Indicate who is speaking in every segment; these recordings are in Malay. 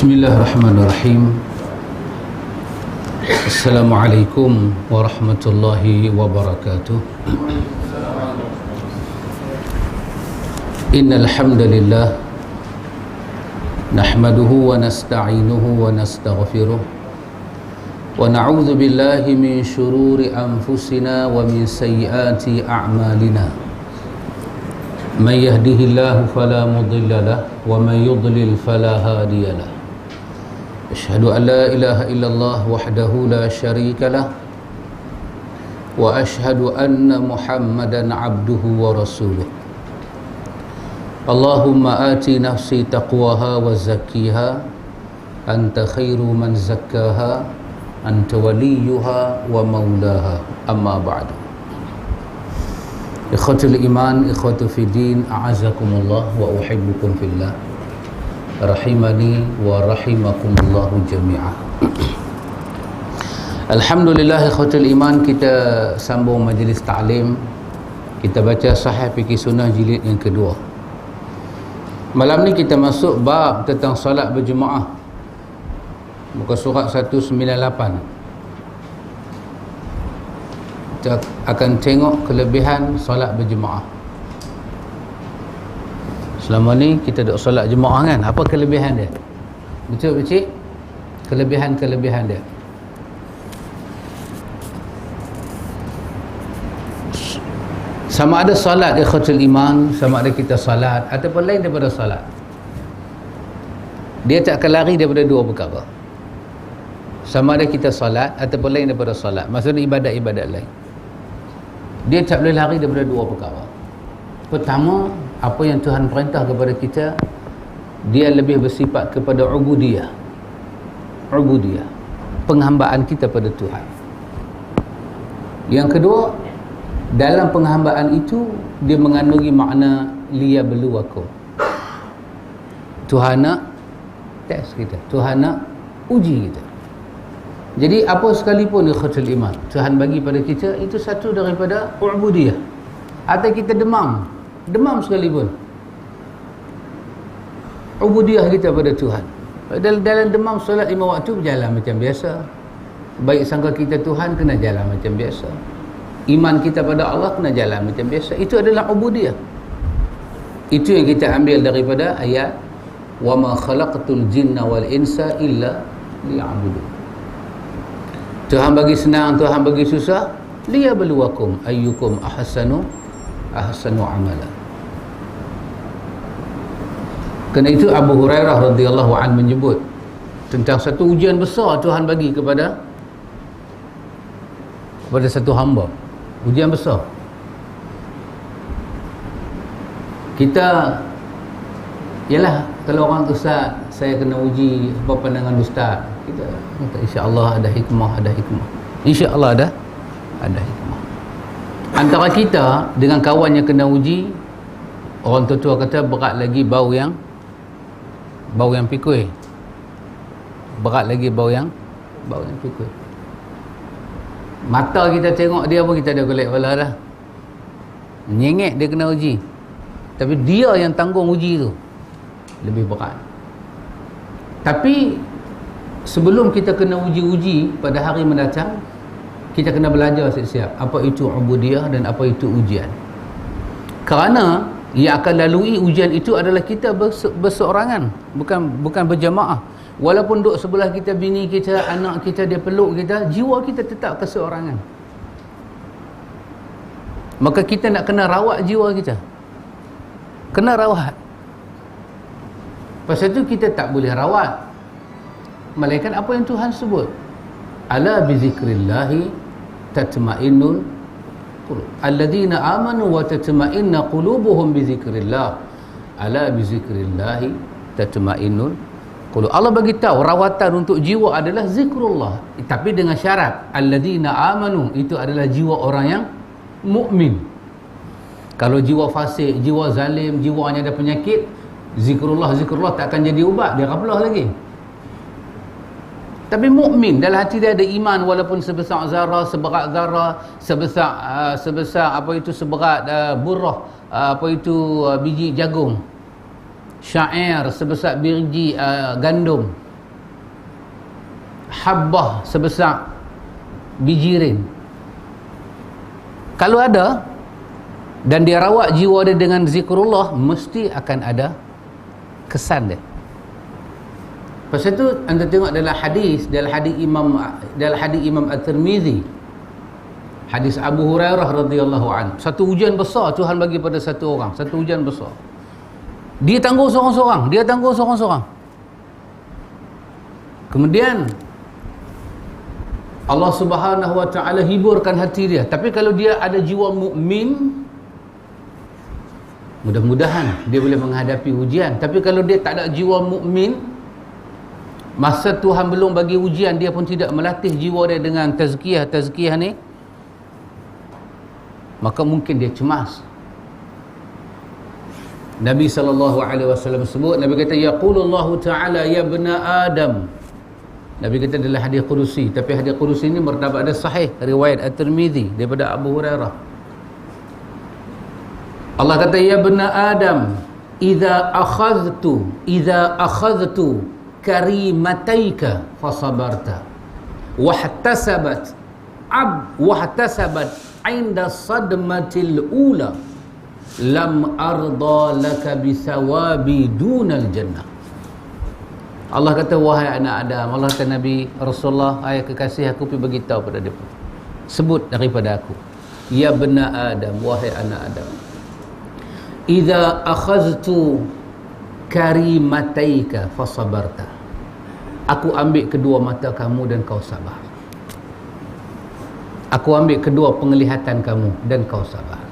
Speaker 1: Bismillahirrahmanirrahim. Assalamualaikum warahmatullahi wabarakatuh. Innal hamdalillah nahmaduhu wa nasta'inuhu wa nastaghfiruh wa na'udzu billahi min shururi anfusina wa min sayyiati a'malina. Man yahdihillahu fala mudilla lahu wa man yudlil fala hadiya lahu. Asyhadu an la ilaha illallah wahdahu la syarika lah wa asyhadu anna Muhammadan abduhu wa rasuluh. Allahumma ati nafsi taqwaha wa zakkiha anta khairu man zakkaha anta waliyuha wa maulaha, amma ba'du. Ikhwatul iman, ikhwatu fiddin, a'azakumullah wa uhibbukum fillah, rahimani wa rahimakumullahu jami'ah. Alhamdulillah, ikhwatul iman, kita sambung majlis ta'lim. Kita baca Sahih Fiqh Sunnah jilid yang kedua. Malam ni kita masuk bab tentang solat berjemaah, muka surat 198. Kita akan tengok kelebihan solat berjemaah. Selama ni kita duk solat jemaah kan, apa kelebihan dia? Betul Pakcik? Kelebihan-kelebihan dia. Sama ada solat ikhwatul iman, sama ada kita solat ataupun lain daripada solat, dia tak akan lari daripada dua perkara. Sama ada kita solat ataupun lain daripada solat, maksudnya ibadat-ibadat lain, dia tak boleh lari daripada dua perkara. Pertama, apa yang Tuhan perintah kepada kita, dia lebih bersifat kepada ubudiyah, penghambaan kita pada Tuhan. Yang kedua, dalam penghambaan itu dia mengandungi makna liyabluwakum. Tuhan nak test kita, Tuhan nak uji kita. Jadi apa sekalipun ikhwatul iman Tuhan bagi pada kita, itu satu daripada ubudiyah. Atau kita demam sekalipun, ubudiyah kita pada Tuhan. Dalam demam, solat 5 waktu berjalan macam biasa. Baik sangka kita Tuhan kena jalan macam biasa. Iman kita pada Allah kena jalan macam biasa. Itu adalah ubudiyah. Itu yang kita ambil daripada ayat wa ma khalaqtul jinna wal insa illa liya'budun. Tuhan bagi senang, Tuhan bagi susah, liyabluwakum ayyukum ahsanu amala. Kerana itu Abu Hurairah radhiyallahu anhu menyebut tentang satu ujian besar Tuhan bagi kepada satu hamba. Ujian besar. Kita, yalah, kalau orang tu, Ustaz, saya kena uji apa pandangan Ustaz, kita kata insya-Allah ada hikmah. Insya-Allah ada hikmah. Antara kita dengan kawan yang kena uji, orang tua kata berat lagi bau yang pikul. Berat lagi bau yang pikul. Mata kita tengok dia pun kita dah golek kepala dah. Nyengek dia kena uji. Tapi dia yang tanggung uji tu lebih berat. Tapi sebelum kita kena uji-uji pada hari mendatang, kita kena belajar siap-siap apa itu ubudiyah dan apa itu ujian. Kerana yang akan lalui ujian itu adalah kita berseorangan, bukan berjamaah. Walaupun duduk sebelah kita, bini kita, anak kita, dia peluk kita, jiwa kita tetap keseorangan. Maka kita nak kena rawat jiwa kita, kena rawat. Pasal itu kita tak boleh rawat melainkan apa yang Tuhan sebut, ala bizikrillahi tatma'innul qulub, alladzina amanu wa tatma'inna qulubuhum bizikrillah, ala bizikrillahi tatma'innul qulub. Allah bagi tahu rawatan untuk jiwa adalah zikrullah, tapi dengan syarat alladzina amanu, itu adalah jiwa orang yang mukmin. Kalau jiwa fasik, jiwa zalim, jiwa hanya ada penyakit, zikrullah tak akan jadi ubat, dia rablah lagi. Tapi mukmin, dalam hati dia ada iman, walaupun sebesar zarah, seberat zarah, sebesar apa itu, seberat burrah, biji jagung, syair sebesar biji gandum, habbah sebesar bijirin. Kalau ada dan dia rawat jiwa dia dengan zikrullah, mesti akan ada kesan dia. Pasal tu anda tengok dalam hadis Imam At-Tirmizi, hadis Abu Hurairah radhiyallahu anhu, satu ujian besar Tuhan bagi pada satu orang, satu ujian besar. Dia tanggung seorang-seorang. Kemudian Allah Subhanahu wa taala hiburkan hati dia. Tapi kalau dia ada jiwa mukmin, mudah-mudahan dia boleh menghadapi ujian. Tapi kalau dia tak ada jiwa mukmin, masa Tuhan belum bagi ujian, dia pun tidak melatih jiwa dia dengan tazkiyah ni, maka mungkin dia cemas. Nabi SAW sebut, Nabi kata, yaqulullahu ta'ala ya ibna Adam. Nabi kata dalam hadis Qudusi, tapi hadis Qudusi ini martabat ada sahih, riwayat At-Tirmizi daripada Abu Hurairah. Allah kata, ya ibna Adam, idza akhadhtu karimataika fasabarta wahtasabat inda sadmatil ula lam arda laka bisawabi dunal jannah. Allah kata, wahai anak Adam, Allah kata Nabi Rasulullah, ayah kekasih aku pergi beritahu pada dia, sebut daripada aku, ya bena Adam, wahai anak Adam, idza akhaztu karimataika fasabarta, aku ambil kedua mata kamu dan kau sabar. Aku ambil kedua penglihatan kamu dan kau sabar.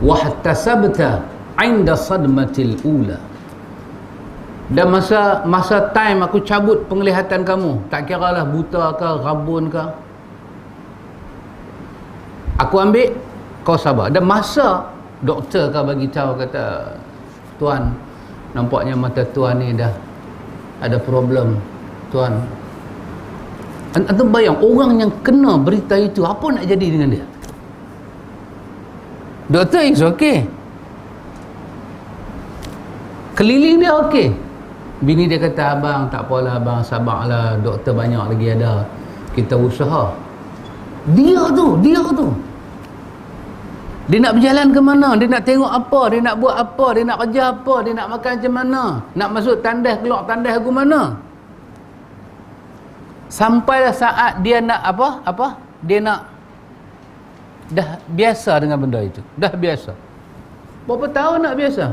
Speaker 1: Wahtasabta inda sadmatil ula, dan masa time aku cabut penglihatan kamu, tak kira lah buta ke, rabun ke, aku ambil, kau sabar. Dan masa doktor kau bagi tahu, kata, Tuan, nampaknya mata Tuan ni dah ada problem, Tuan. Antum bayang, orang yang kena berita itu, apa nak jadi dengan dia? Doktor is okay, keliling dia okey. Bini dia kata, abang tak apalah abang, sabarlah, doktor banyak lagi ada, kita usaha. Dia tu dia nak berjalan ke mana, dia nak tengok apa, dia nak buat apa, dia nak kerja apa, dia nak makan macam mana, nak masuk tandas, keluar tandas ke mana. Sampailah saat dia nak apa dia nak, dah biasa dengan benda itu, dah biasa. Berapa tahun nak biasa?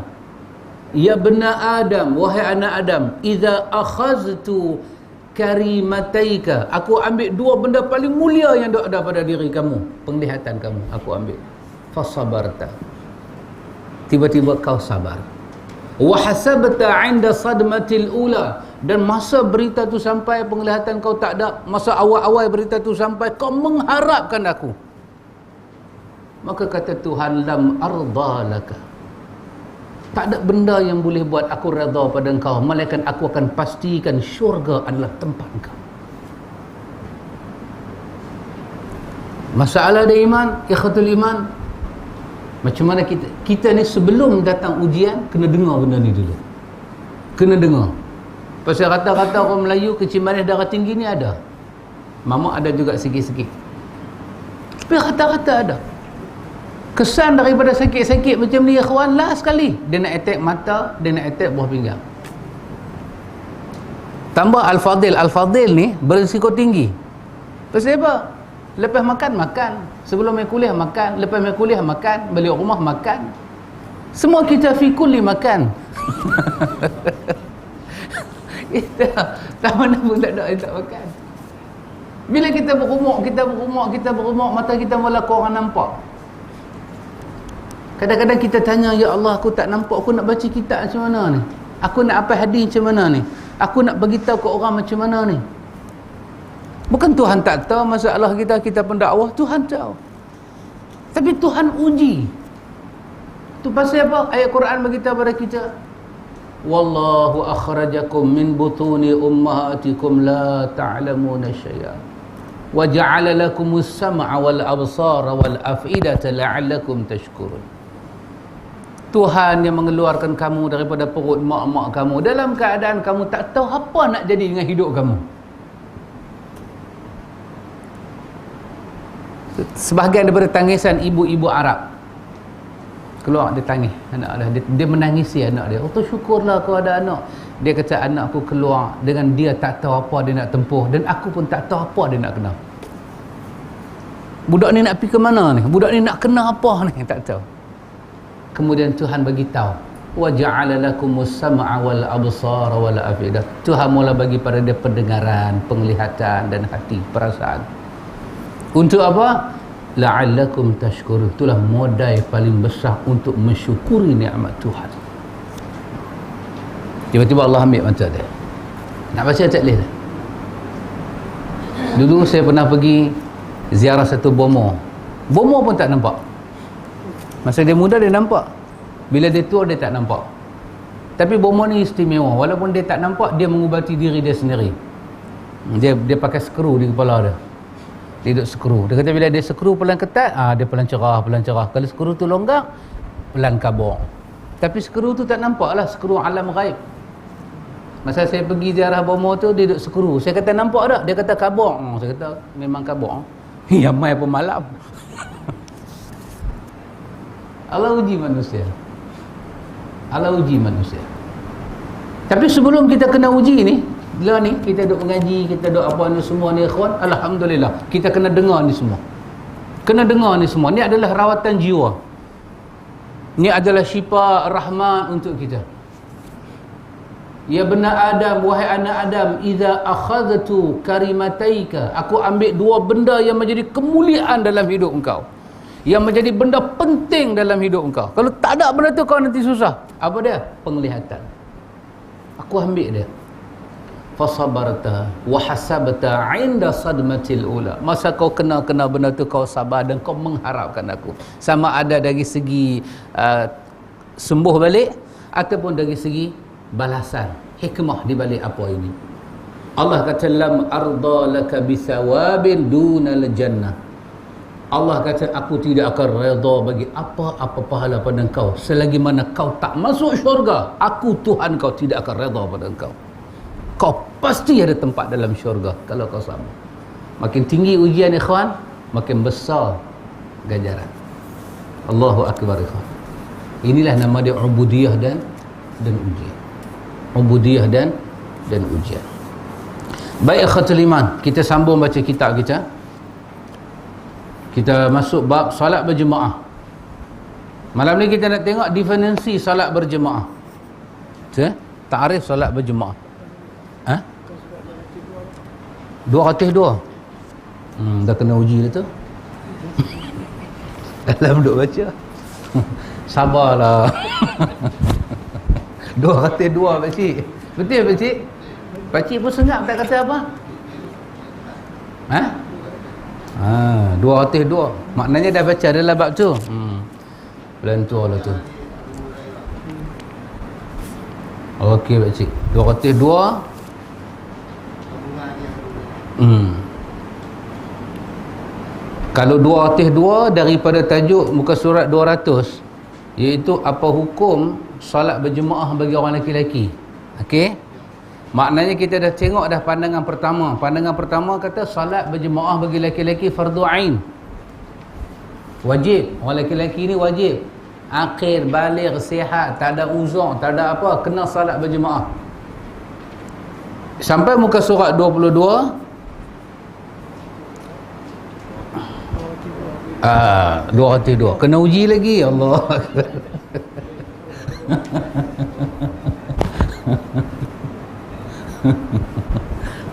Speaker 1: Ya bena Adam, wahai anak Adam, idza akhaztu karimataika, aku ambil dua benda paling mulia yang ada pada diri kamu, penglihatan kamu, aku ambil. Fasabarta, tiba-tiba kau sabar. Wa hasabta 'inda sadmatil ula, dan masa berita tu sampai, penglihatan kau tak ada, masa awal-awal berita tu sampai, kau mengharapkan aku. Maka kata Tuhan, lam arda laka, tak ada benda yang boleh buat aku redha pada engkau, melainkan aku akan pastikan syurga adalah tempat engkau. Masalah dia iman, ikhwatul iman, macam mana kita ni sebelum datang ujian, kena dengar benda ni dulu. Kena dengar. Pasal kata-kata orang Melayu, kecil manis darah tinggi ni ada. Mama ada juga sikit-sikit. Tapi kata-kata ada. Kesan daripada sakit-sakit macam ni, ikhwan, last sekali dia nak attack mata, dia nak attack buah pinggang. Tambah Al-Fadil ni berisiko tinggi. Pasal apa? Lepas makan, sebelum main kuliah makan, lepas main kuliah makan, balik rumah makan, semua kita fi kulli makan. Kita tak mana pun tak ada yang tak makan. Bila kita berumur, mata kita mula korang nampak. Kadang-kadang kita tanya, ya Allah, aku tak nampak, aku nak baca kitab macam mana ni, aku nak apa hadis macam mana ni, aku nak beritahu ke orang macam mana ni. Bukan Tuhan tak tahu masalah kita pendakwah, Tuhan tahu. Tapi Tuhan uji. Tu pasal apa? Ayat Quran beritahu pada kita, wallahu akhrajakum min butuni ummahatikum la ta'lamuna syai'a wa ja'ala lakumus sam'a wal absara wal af'idata la'allakum tashkurun. Tuhan yang mengeluarkan kamu daripada perut mak-mak kamu dalam keadaan kamu tak tahu apa nak jadi dengan hidup kamu. Sebahagian daripada tangisan ibu-ibu Arab. Keluar dia tangis anak dia menangisi anak dia. Oh tu syukurlah kau ada anak. Dia kata anakku keluar dengan dia tak tahu apa dia nak tempuh, dan aku pun tak tahu apa dia nak kena. Budak ni nak pergi ke mana ni? Budak ni nak kena apa ni? Tak tahu. Kemudian Tuhan bagi tahu, wa ja'ala lakumus sam'a wal absara wal afidah. Tuhan mula bagi pada dia pendengaran, penglihatan dan hati, perasaan. Untuk apa? La'allakum tashkurun. Itulah modal paling besar untuk mensyukuri nikmat Tuhan. Tiba-tiba Allah ambil mata dia. Nak baca tak boleh. Dulu saya pernah pergi ziarah satu bomo. Bomo pun tak nampak. Masa dia muda dia nampak. Bila dia tua dia tak nampak. Tapi bomo ni istimewa. Walaupun dia tak nampak, dia mengubati diri dia sendiri. Dia pakai skru di kepala dia. Dia duduk skru. Dia kata bila dia skru pelan ketat, dia pelan cerah. Kalau skru tu longgar, pelan kabur. Tapi skru tu tak nampak lah, skru alam ghaib. Masa saya pergi ziarah bomo tu, dia duduk skru. Saya kata nampak tak? Dia kata kabur. Saya kata memang kabur. Ya mai pun malam. Allah uji manusia. Allah uji manusia. Tapi sebelum kita kena uji ni, lah ni kita duk mengaji, kita duk apa ni semua ni ikhwan, alhamdulillah kita kena dengar ni semua. Kena dengar ni semua. Ni adalah rawatan jiwa. Ni adalah syifa rahmat untuk kita. Ya bena Adam, wahai anak Adam, idza akhadtu karimataika, aku ambil dua benda yang menjadi kemuliaan dalam hidup engkau, yang menjadi benda penting dalam hidup engkau. Kalau tak ada benda tu, kau nanti susah. Apa dia? Penglihatan. Aku ambil dia. Fasabarta wa hasabta 'inda sadmatil ula. Masa kau kena benda tu, kau sabar dan kau mengharapkan aku. Sama ada dari segi sembuh balik ataupun dari segi balasan, hikmah di balik apa ini. Allah kata lam arda laka bisawabin dunal jannah. Allah kata aku tidak akan redha bagi apa-apa pahala pada engkau selagi mana kau tak masuk syurga. Aku Tuhan kau tidak akan redha pada engkau. Kau pasti ada tempat dalam syurga kalau kau sabar. Makin tinggi ujian ikhwan, makin besar ganjaran. Allahu akbar ikhwan. Inilah nama dia ubudiyah dan ujian. Ubudiyah dan ujian. Baik akhwatul iman, kita sambung baca kitab kita. Kita masuk bab solat berjemaah. Malam ni kita nak tengok definisi solat berjemaah. Ta'arif solat berjemaah. 202. Dah kena uji dah tu. Dalam duk baca. Sabarlah. 202 pakcik. Betul pakcik? Pakcik pun sengap tak kata apa? 202. Maknanya dah baca dalam bab tu. Belantua lah tu. Okey pakcik. 202. Kalau 202 daripada tajuk muka surat 200, iaitu apa hukum solat berjemaah bagi orang lelaki-lelaki. Okey. Maknanya kita dah tengok dah pandangan pertama. Pandangan pertama kata solat berjemaah bagi lelaki-lelaki fardu ain. Wajib. Orang lelaki-lelaki ni wajib. Aqil, baligh, sihat, tak ada uzur, tak ada apa, kena solat berjemaah. Sampai muka surat 22. 202. Kena uji lagi. Allah.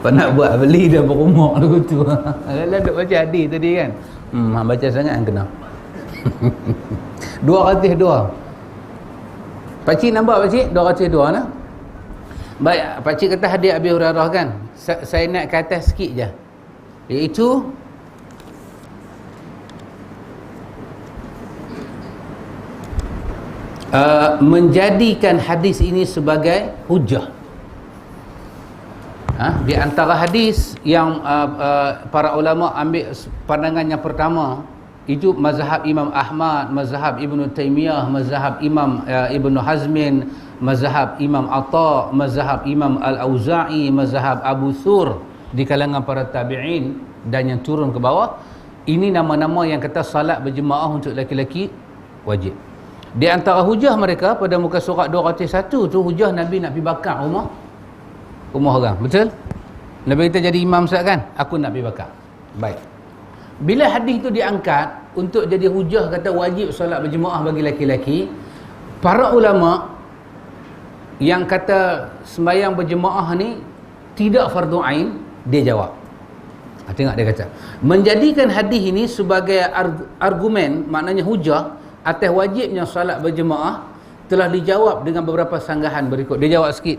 Speaker 1: Apa nak buat, beli dah berumur lagu tu. Alah duk baca hadis tadi kan. Baca sangat yang kena. 202. Pakcik nampak pakcik? 202 nah. Baik, pakcik kata hadis Abi Hurairah kan. Saya nak ke atas sikit je. Iaitu menjadikan hadis ini sebagai hujah. Di antara hadis yang para ulama ambil pandangan yang pertama, itu mazhab Imam Ahmad, mazhab Ibnu Taimiyah, mazhab Imam Ibnu Hazmin, mazhab Imam Atha, mazhab Imam Al-Auza'i, mazhab Abu Thur di kalangan para tabi'in dan yang turun ke bawah. Ini nama-nama yang kata salat berjemaah untuk lelaki-lelaki wajib. Di antara hujah mereka pada muka surat 201 tu, hujah Nabi nak pergi bakar rumah orang. Betul? Nabi kita jadi imam Ustaz kan? Aku nak pergi bakar. Baik. Bila hadis itu diangkat untuk jadi hujah kata wajib solat berjemaah bagi lelaki-lelaki, para ulama yang kata sembahyang berjemaah ni tidak fardu ain, dia jawab. Tengok dia kata, menjadikan hadis ini sebagai argumen, maknanya hujah atas wajibnya solat berjemaah telah dijawab dengan beberapa sanggahan berikut. Dia jawab sikit.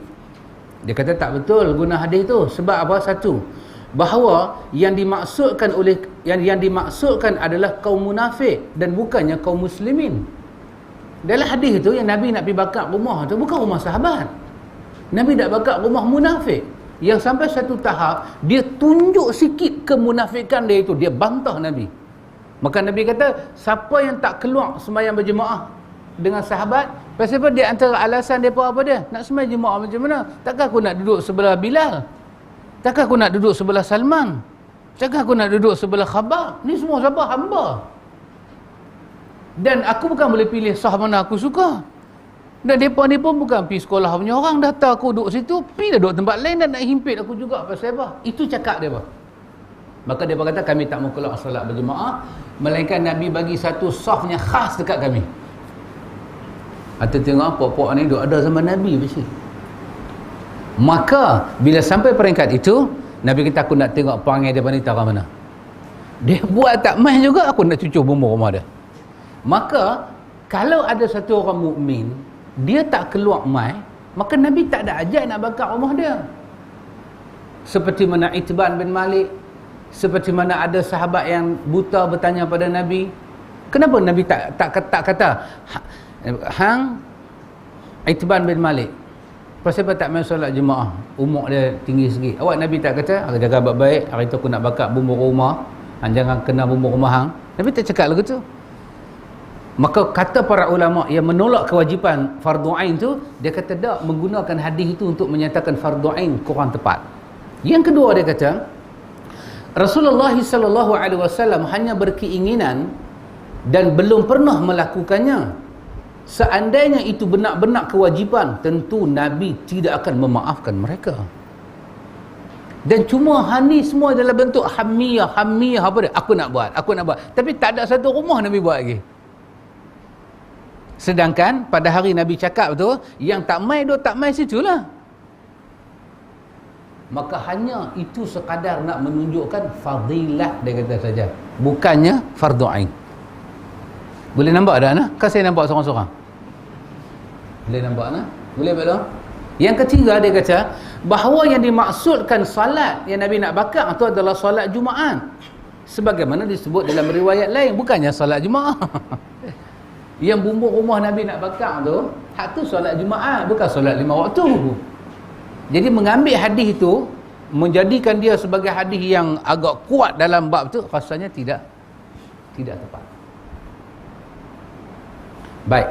Speaker 1: Dia kata tak betul guna hadis tu. Sebab apa? Satu, bahawa yang dimaksudkan adalah kaum munafik dan bukannya kaum muslimin. Dalam hadis itu yang Nabi nak pergi bakar rumah tu bukan rumah sahabat. Nabi nak bakar rumah munafik yang sampai satu tahap dia tunjuk sikit kemunafikan dia itu, dia bantah Nabi. Maka Nabi kata, siapa yang tak keluar sembahyang berjemaah dengan sahabat, pasal apa? Dia antara alasan depa apa dia? Nak sembahyang jemaah macam mana? Takkan aku nak duduk sebelah Bilal? Takkan aku nak duduk sebelah Salman? Takkan aku nak duduk sebelah Khabbab? Ni semua siapa? Hamba. Dan aku bukan boleh pilih sah mana aku suka. Dan mereka ni pun bukan pergi sekolah punya orang. Data aku duduk situ, pergi dah duduk tempat lain dan nak himpit aku juga. Pasal apa? Itu cakap dia. Maka dia kata, kami tak mau keluar solat berjemaah, melainkan Nabi bagi satu safnya khas dekat kami. Atau tengok pokok ni duduk ada zaman Nabi bersih. Maka bila sampai peringkat itu, Nabi kata, aku nak tengok perangai dia ni tarah mana. Dia buat tak main juga, aku nak cucuk bumbu rumah dia. Maka kalau ada satu orang mukmin, dia tak keluar mai, maka Nabi tak ada ajar nak bakar rumah dia. Seperti mana Itban bin Malik, seperti mana ada sahabat yang buta bertanya pada Nabi, kenapa Nabi tak kata hang Itban bin Malik, pasal apa tak main solat jemaah, umur dia tinggi sikit. Awak Nabi tak kata, aku jaga baik-baik, hari tu aku nak bakar bumbu rumah, hang jangan kena bumbu rumah hang. Nabi tak cakap lagu tu. Maka kata para ulama yang menolak kewajipan fardu ain tu, dia kata tak, menggunakan hadis itu untuk menyatakan fardu ain kurang tepat. Yang kedua dia kata, Rasulullah sallallahu alaihi wasallam hanya berkeinginan dan belum pernah melakukannya. Seandainya itu benar-benar kewajipan, tentu Nabi tidak akan memaafkan mereka. Dan cuma hani semua dalam bentuk hamiyah apa dia? Aku nak buat. Tapi tak ada satu rumah Nabi buat lagi. Sedangkan pada hari Nabi cakap tu, yang tak mai situlah. Maka hanya itu sekadar nak menunjukkan fadilah, dia kata saja, bukannya fardu ain. Boleh nampak tak nah? Kan saya nampak seorang-seorang. Boleh nampak nah? Boleh betul? Yang ketiga dia kata bahawa yang dimaksudkan salat yang Nabi nak bakar itu adalah salat Jumaat. Sebagaimana disebut dalam riwayat lain, bukannya salat Jumaat. Yang bumbu rumah Nabi nak bakar tu, hak tu solat Jumaat, bukan solat 5 waktu. Jadi mengambil hadis itu, menjadikan dia sebagai hadis yang agak kuat dalam bab tu, rasanya tidak tepat. Baik.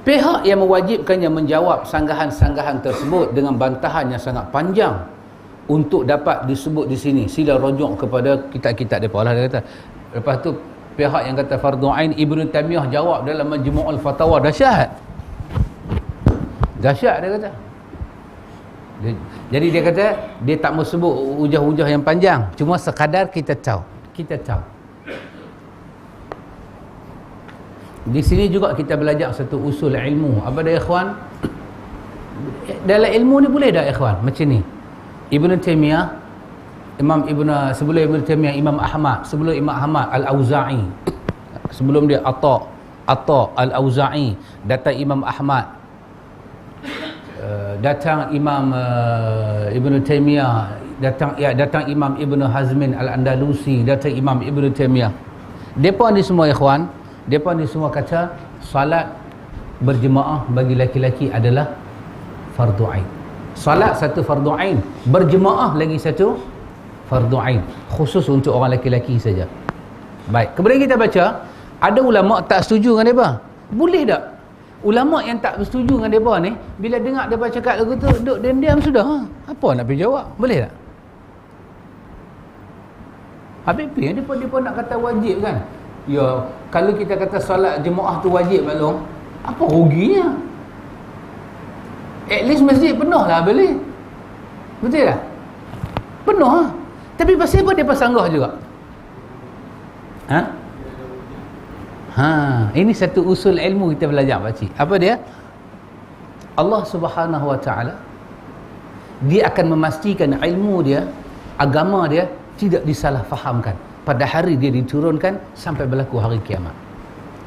Speaker 1: Pihak yang mewajibkannya menjawab sanggahan-sanggahan tersebut dengan bantahan yang sangat panjang untuk dapat disebut di sini. Sila rujuk kepada kitab-kitab depa lah, dia kata. Lepas tu pihak yang kata fardu ain, Ibnu Taimiyah jawab dalam Majmu'ul Fatawa, dahsyat dia kata. Jadi dia kata dia tak mau sebut hujah-hujah yang panjang, cuma sekadar kita tahu. Di sini juga kita belajar satu usul ilmu. Apa dia ikhwan? Dalam ilmu ni boleh tak ikhwan macam ni? Ibnu Taimiyah, sebelum Ibnu Taimiyah Imam Ahmad, sebelum Imam Ahmad Al-Auza'i, sebelum dia Atha Al-Auza'i, datang Imam Ahmad, datang Imam Ibnu Taimiyah, datang Imam Ibnu Hazmin Al-Andalusi, datang Imam Ibnu Taimiyah. Depa ni semua ikhwan, depa ni semua kata salat berjemaah bagi laki-laki adalah fardu ain. Salat satu fardu ain, berjemaah lagi satu fardu ain, khusus untuk orang lelaki saja. Baik, kemudian kita baca, ada ulama tak setuju dengan depa. Boleh tak ulama yang tak setuju dengan depa ni, bila dengar depa cakap lagu tu, duduk diam-diam sudah, apa nak pergi jawab? Boleh tak? Habis dia pun nak kata wajib kan. Ya, kalau kita kata solat jemaah tu wajib maklum, apa ruginya? At least masjid penuh lah boleh. Betul tak? Penuh lah. Tapi pasal apa dia sanggah juga? Ini satu usul ilmu kita belajar pakcik. Apa dia? Allah Subhanahu Wa Taala dia akan memastikan ilmu dia, agama dia tidak disalahfahamkan pada hari dia diturunkan sampai berlaku hari kiamat.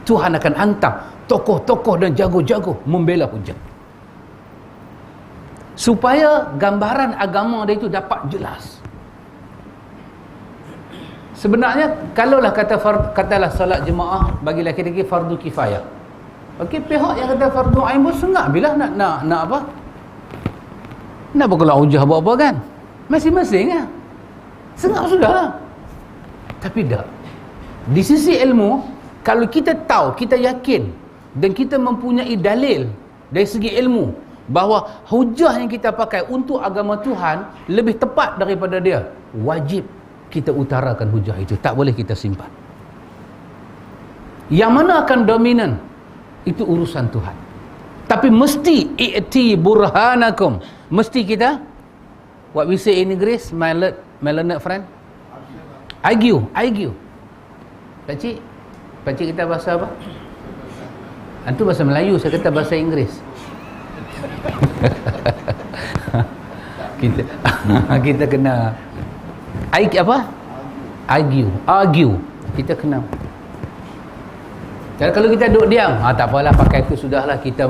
Speaker 1: Tuhan akan hantar tokoh-tokoh dan jago-jago membela hujah, supaya gambaran agama dia itu dapat jelas. Sebenarnya kalaulah katalah solat jemaah bagi lelaki-lelaki fardu kifayah. Okey, pihak yang kata fardu ain pun sengak bila nak apa? Nak berkelah hujah buat apa kan? Masing-masing lah. Sengak sudahlah. Tapi tak. Di sisi ilmu, kalau kita tahu, kita yakin dan kita mempunyai dalil dari segi ilmu bahawa hujah yang kita pakai untuk agama Tuhan lebih tepat daripada dia, wajib kita utarakan hujah itu. Tak boleh kita simpan. Yang mana akan dominan, itu urusan Tuhan. Tapi mesti i'ti burhanakum. Mesti kita, what we say in English, my learned friend, argue. Pakcik kita bahasa apa? Antu bahasa Melayu, saya kata bahasa Inggeris. kita kena argue. Kita kena. Kalau kita duduk diam, tak apalah, pakai itu sudahlah. Kita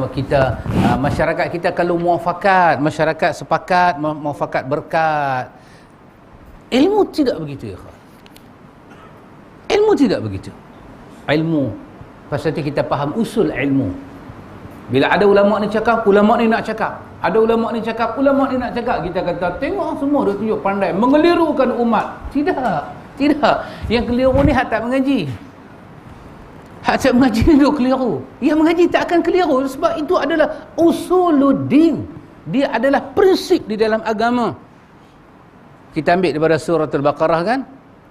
Speaker 1: masyarakat kita kalau muafakat, masyarakat sepakat, muafakat berkat. Ilmu tidak begitu ya. Ilmu tidak begitu. Ilmu, pasal kita faham usul ilmu. Bila ada ulama ni cakap, ulama ni nak cakap. Ada ulama ni cakap, ulama ni nak cakap. Kita kata, tengok semua dia tunjuk pandai mengelirukan umat. Tidak. Yang keliru ni hak tak mengaji. Hak tak mengaji duduk keliru. Yang mengaji tak akan keliru, sebab itu adalah usuluddin. Dia adalah prinsip di dalam agama. Kita ambil daripada surah Al-Baqarah kan,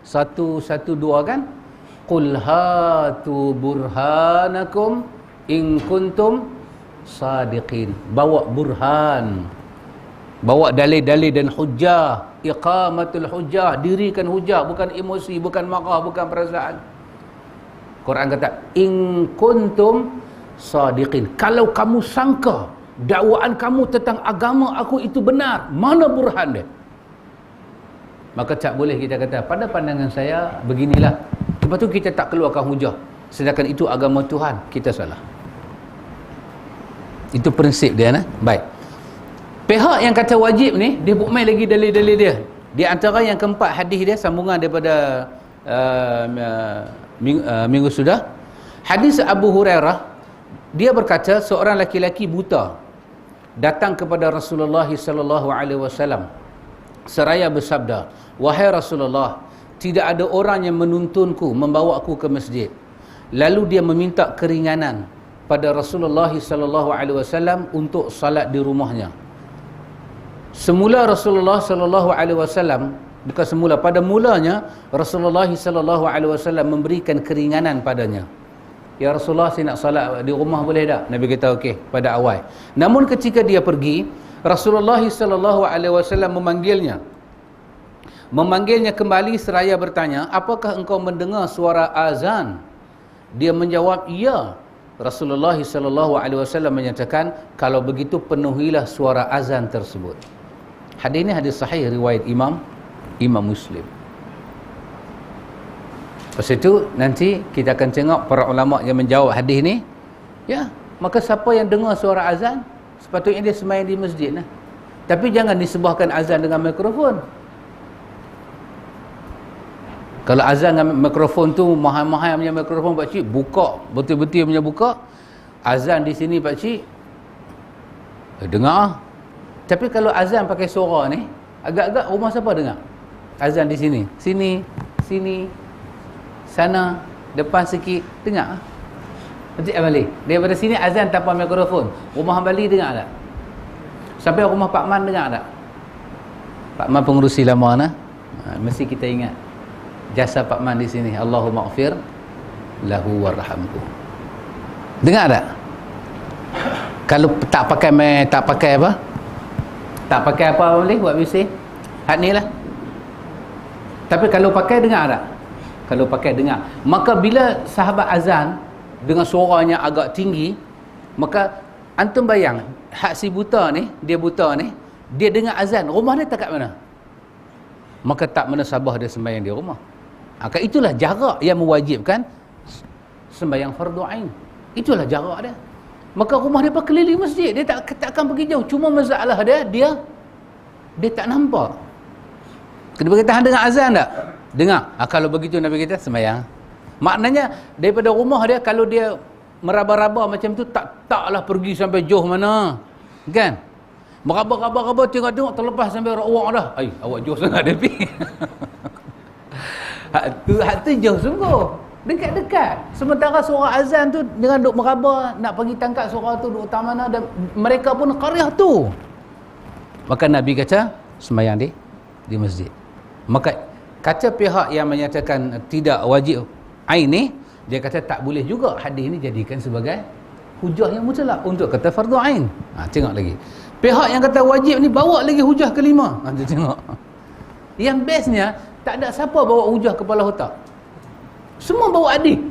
Speaker 1: 112 kan, qul hatu burhanakum in kuntum sadiqin. Bawa burhan, bawa dalil-dalil dan hujah, iqamatul hujah, dirikan hujah, bukan emosi, bukan marah, bukan perasaan. Quran kata in kuntum sadiqin, kalau kamu sangka dakwaan kamu tentang agama aku itu benar, mana burhan dia? Maka tak boleh kita kata pada pandangan saya beginilah, lepas tu kita tak keluarkan hujah, sedangkan itu agama Tuhan. Kita salah. Itu prinsip dia nah. Baik. Pihak yang kata wajib ni, dia main lagi dalil-dalil dia. Di antara yang keempat hadis dia, sambungan daripada minggu sudah, hadis Abu Hurairah, dia berkata seorang laki-laki buta datang kepada Rasulullah sallallahu alaihi wasallam seraya bersabda, wahai Rasulullah, tidak ada orang yang menuntunku, membawaku ke masjid. Lalu dia meminta keringanan pada Rasulullah sallallahu alaihi wasallam untuk salat di rumahnya. Semula Rasulullah sallallahu alaihi wasallam, bukan semula, pada mulanya Rasulullah sallallahu alaihi wasallam memberikan keringanan padanya. Ya Rasulullah, saya nak salat di rumah boleh tak? Nabi kata okey pada awal. Namun ketika dia pergi, Rasulullah sallallahu alaihi wasallam memanggilnya kembali seraya bertanya, apakah engkau mendengar suara azan? Dia menjawab, ya. Rasulullah sallallahu alaihi wasallam menyatakan, kalau begitu penuhilah suara azan tersebut. Hadis ini hadis sahih riwayat Imam Muslim. Lepas itu nanti kita akan tengok para ulama yang menjawab hadis ni. Ya, maka siapa yang dengar suara azan, sepatutnya dia sembahyang di masjid lah. Tapi jangan disebahkan azan dengan mikrofon. Kalau azan dengan mikrofon tu, mahal-mahal punya mikrofon pakcik, buka, betul-betul punya buka. Azan di sini pakcik, dengar. Tapi kalau azan pakai suara ni, agak-agak rumah siapa dengar? Azan di sini, sini, sana, depan sikit, dengar. Pakcik balik. Daripada sini azan tanpa mikrofon, rumah Bali dengar tak? Sampai rumah Pak Man dengar tak? Pak Man pengurusi lama nah. Mesti kita ingat. jasa Pak Man di sini. Allahumma ighfir lahu warhamhu. Dengar tak? Kalau tak pakai apa? Tak pakai apa boleh buat bising? Had ni lah. Tapi kalau pakai, dengar tak? Kalau pakai, dengar. Maka bila sahabat azan dengan suaranya agak tinggi, maka antum bayang, hak si buta ni, dia dengar azan, rumah dia tak kat mana? Maka tak menasabah dia sembahyang di rumah. Itulah jarak yang mewajibkan sembahyang fardu ain. Itulah jarak dia. Maka rumah dia keliling masjid, dia tak akan pergi jauh. Cuma masalah dia tak nampak. Kena berkata dengar azan tak? Dengar. Kalau begitu Nabi kita sembahyang. Maknanya daripada rumah dia, kalau dia meraba-raba macam tu, taklah pergi sampai jauh mana. Kan? Meraba-raba tengok terlepas sampai awak dah. Awak jauh sangat dia pergi. Hak tu jauh sungguh. Dekat-dekat. Sementara suara azan tu dengan duk meraba nak pergi tangkap suara tu duk utama mana, dan mereka pun qaryah tu. Maka Nabi kata sembahyang di masjid. Maka kata pihak yang menyatakan tidak wajib ain ni, dia kata tak boleh juga hadis ni jadikan sebagai hujah yang mutlak untuk kata fardu ain. Tengok lagi. Pihak yang kata wajib ni bawa lagi hujah kelima. Tengok. Yang bestnya tak ada siapa bawa hujah kepala otak. Semua bawa hadis.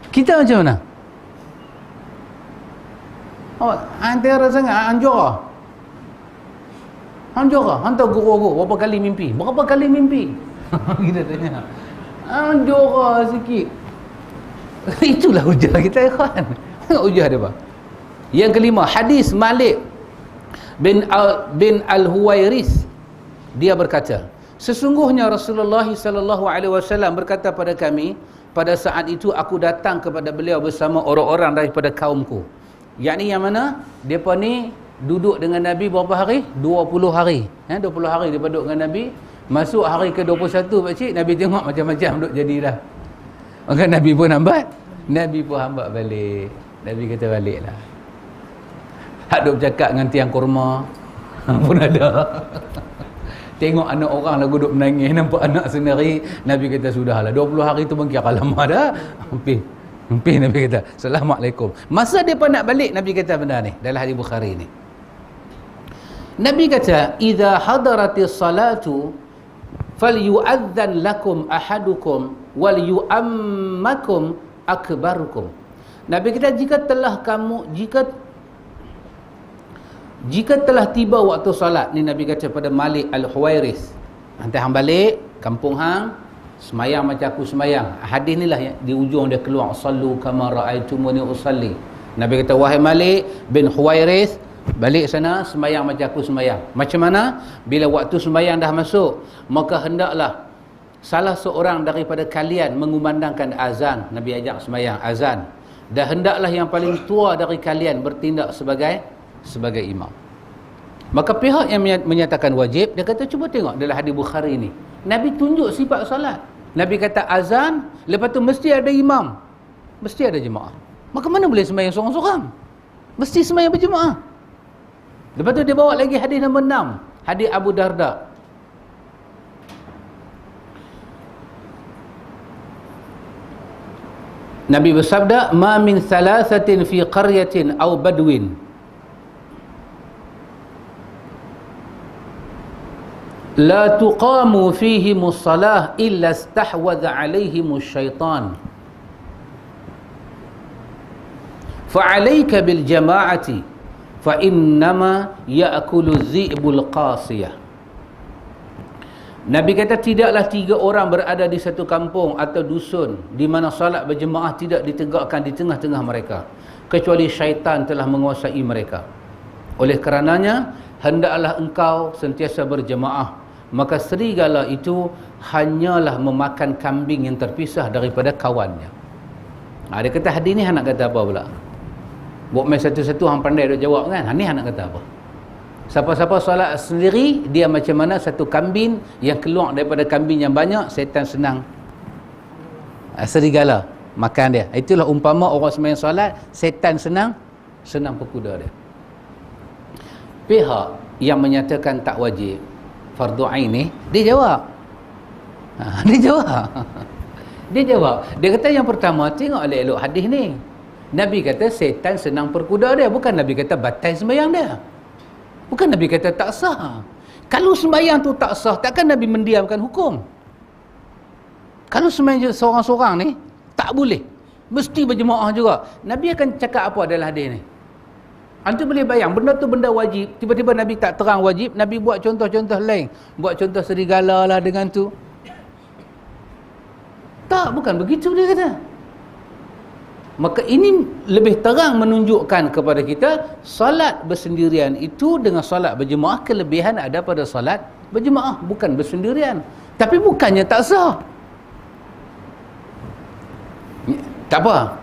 Speaker 1: Kita macam mana? Antara sangat Anjora, hantar guru-guru berapa kali mimpi? Kita tanya. Anjora sikit. Itulah hujah kita, ikhwan. Tengok hujah dia apa? Yang kelima, hadis Malik bin Al-Huwairis, dia berkata, sesungguhnya Rasulullah sallallahu alaihi wasallam berkata pada kami, pada saat itu aku datang kepada beliau bersama orang-orang daripada kaumku. Yakni yang mana? Depa ni duduk dengan Nabi berapa hari? 20 hari. 20 hari dia duduk dengan Nabi. Masuk hari ke-21 pakcik, Nabi tengok macam-macam duduk jadi dah. Maka Nabi pun hambat balik. Nabi kata baliklah. Hak duk bercakap dengan tiang kurma pun ada. Tengok anak orang lagu duk menangis, nampak anak sendiri, Nabi kata sudahlah, 20 hari tu pun kira lama dah. Hampir Nabi kata Assalamualaikum. Masa dia pun nak balik, Nabi kata benda ni dalam hadis Bukhari ni. Nabi kata, "Idza hadaratis salatu falyu'adzan lakum ahadukum wal yu'ammakum akbarukum." Nabi kata jika telah tiba waktu solat ni, Nabi kata pada Malik Al-Huwairis, hantar hang balik kampung hang, semayang macam aku semayang. Hadis ni lah yang di ujung dia keluar, sallu kama ra'aitumuni usalli. Nabi kata, wahai Malik bin Huwairis, balik sana semayang macam aku semayang. Macam mana? Bila waktu semayang dah masuk, maka hendaklah salah seorang daripada kalian mengumandangkan azan. Nabi ajak semayang azan. Dan hendaklah yang paling tua dari kalian bertindak sebagai imam. Maka pihak yang menyatakan wajib, dia kata cuba tengok dalam hadis Bukhari ni, Nabi tunjuk sifat salat. Nabi kata azan, lepas tu mesti ada imam, mesti ada jemaah. Maka mana boleh sembahyang seorang-seorang? Mesti sembahyang berjemaah. Lepas tu dia bawa lagi hadis nombor 6, hadis Abu Darda. Nabi bersabda, "Ma min thalathatin fi qaryatin aw badwin la tuqamu fihimus salah illa istahwadha alaihimus syaitan. Fa'alaika bil jama'ati fa innama ya'kulu dhi'bul qasiyah." Nabi kata tidaklah 3 orang berada di satu kampung atau dusun di mana salat berjemaah tidak ditegakkan di tengah-tengah mereka, kecuali syaitan telah menguasai mereka. Oleh kerananya hendaklah engkau sentiasa berjemaah, maka serigala itu hanyalah memakan kambing yang terpisah daripada kawannya. Dia kata hadis ni nak kata apa pula? Buat main satu-satu hang pandai dia jawab kan. Ni nak kata apa? Siapa-siapa solat sendiri, dia macam mana satu kambing yang keluar daripada kambing yang banyak, setan senang serigala makan dia. Itulah umpama orang sembahyang solat, setan senang perkuda dia. Pihak yang menyatakan tak wajib fardu ain ni, dia jawab, Dia jawab. Dia jawab. Dia kata yang pertama, tengok elok-elok hadis ni. Nabi kata setan senang perkuda dia. Bukan Nabi kata batal sembahyang dia. Bukan Nabi kata tak sah. Kalau sembahyang tu tak sah, takkan Nabi mendiamkan hukum? Kalau sembahyang seorang-seorang ni, tak boleh. Mesti berjemaah juga. Nabi akan cakap apa dalam hadis ni? Antum boleh bayang, benda tu benda wajib. Tiba-tiba Nabi tak terang wajib. Nabi buat contoh-contoh lain. Buat contoh serigala lah dengan tu. Tak, bukan begitu dia kata. Maka ini lebih terang menunjukkan kepada kita salat bersendirian itu dengan salat berjemaah, kelebihan ada pada salat berjemaah, bukan bersendirian. Tapi bukannya tak sah. Tak apa.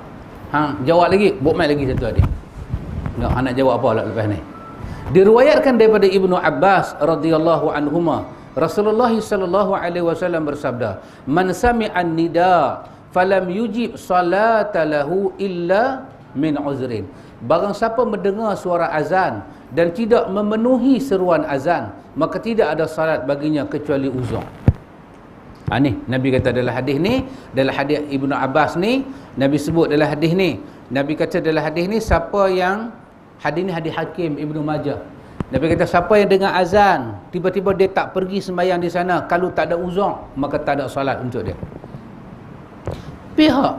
Speaker 1: Jawab lagi, buat mai lagi satu adik. Nak jawab apa lah lepas ni? Diriwayatkan daripada Ibnu Abbas radhiyallahu anhuma, Rasulullah sallallahu alaihi wasallam bersabda, "Man sami'an nida falam yujib salata lahu illa min uzrin." Barang siapa mendengar suara azan dan tidak memenuhi seruan azan, maka tidak ada salat baginya kecuali uzur. Ni Nabi kata dalam hadis ni, dalam hadis Ibnu Abbas ni, Nabi sebut dalam hadis ni. Nabi kata dalam hadis ni, siapa yang, hadis ni hadis Hakim Ibnu Majah. Nabi kata siapa yang dengar azan, tiba-tiba dia tak pergi sembahyang di sana, kalau tak ada uzur, maka tak ada salat untuk dia. Pihak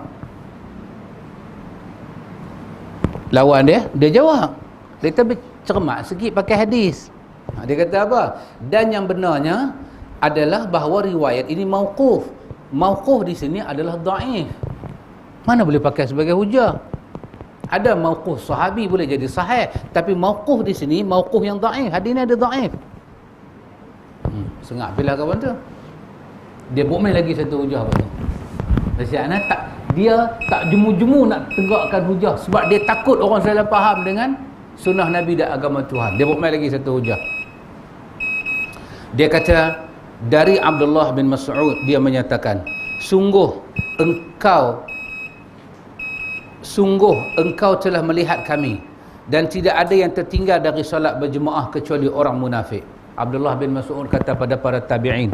Speaker 1: lawan dia jawab. Dia kata cermat sikit pakai hadis. Dia kata apa? Dan yang benarnya adalah bahawa riwayat ini mauquf. Mauquf di sini adalah dhaif. Mana boleh pakai sebagai hujah? Ada mauquf sahabi boleh jadi sahih, tapi mauquf di sini mauquf yang dhaif. Hadis ni ada dhaif. Sengak pilih kawan tu. Dia buat main lagi satu hujah apa tu. Maksudnya dia tak jemu-jemu nak tegakkan hujah sebab dia takut orang salah faham dengan sunnah Nabi dan agama Tuhan. Dia buat main lagi satu hujah. Dia kata dari Abdullah bin Mas'ud, dia menyatakan, sungguh engkau telah melihat kami dan tidak ada yang tertinggal dari solat berjemaah kecuali orang munafik. Abdullah bin Mas'ud kata pada para tabi'in,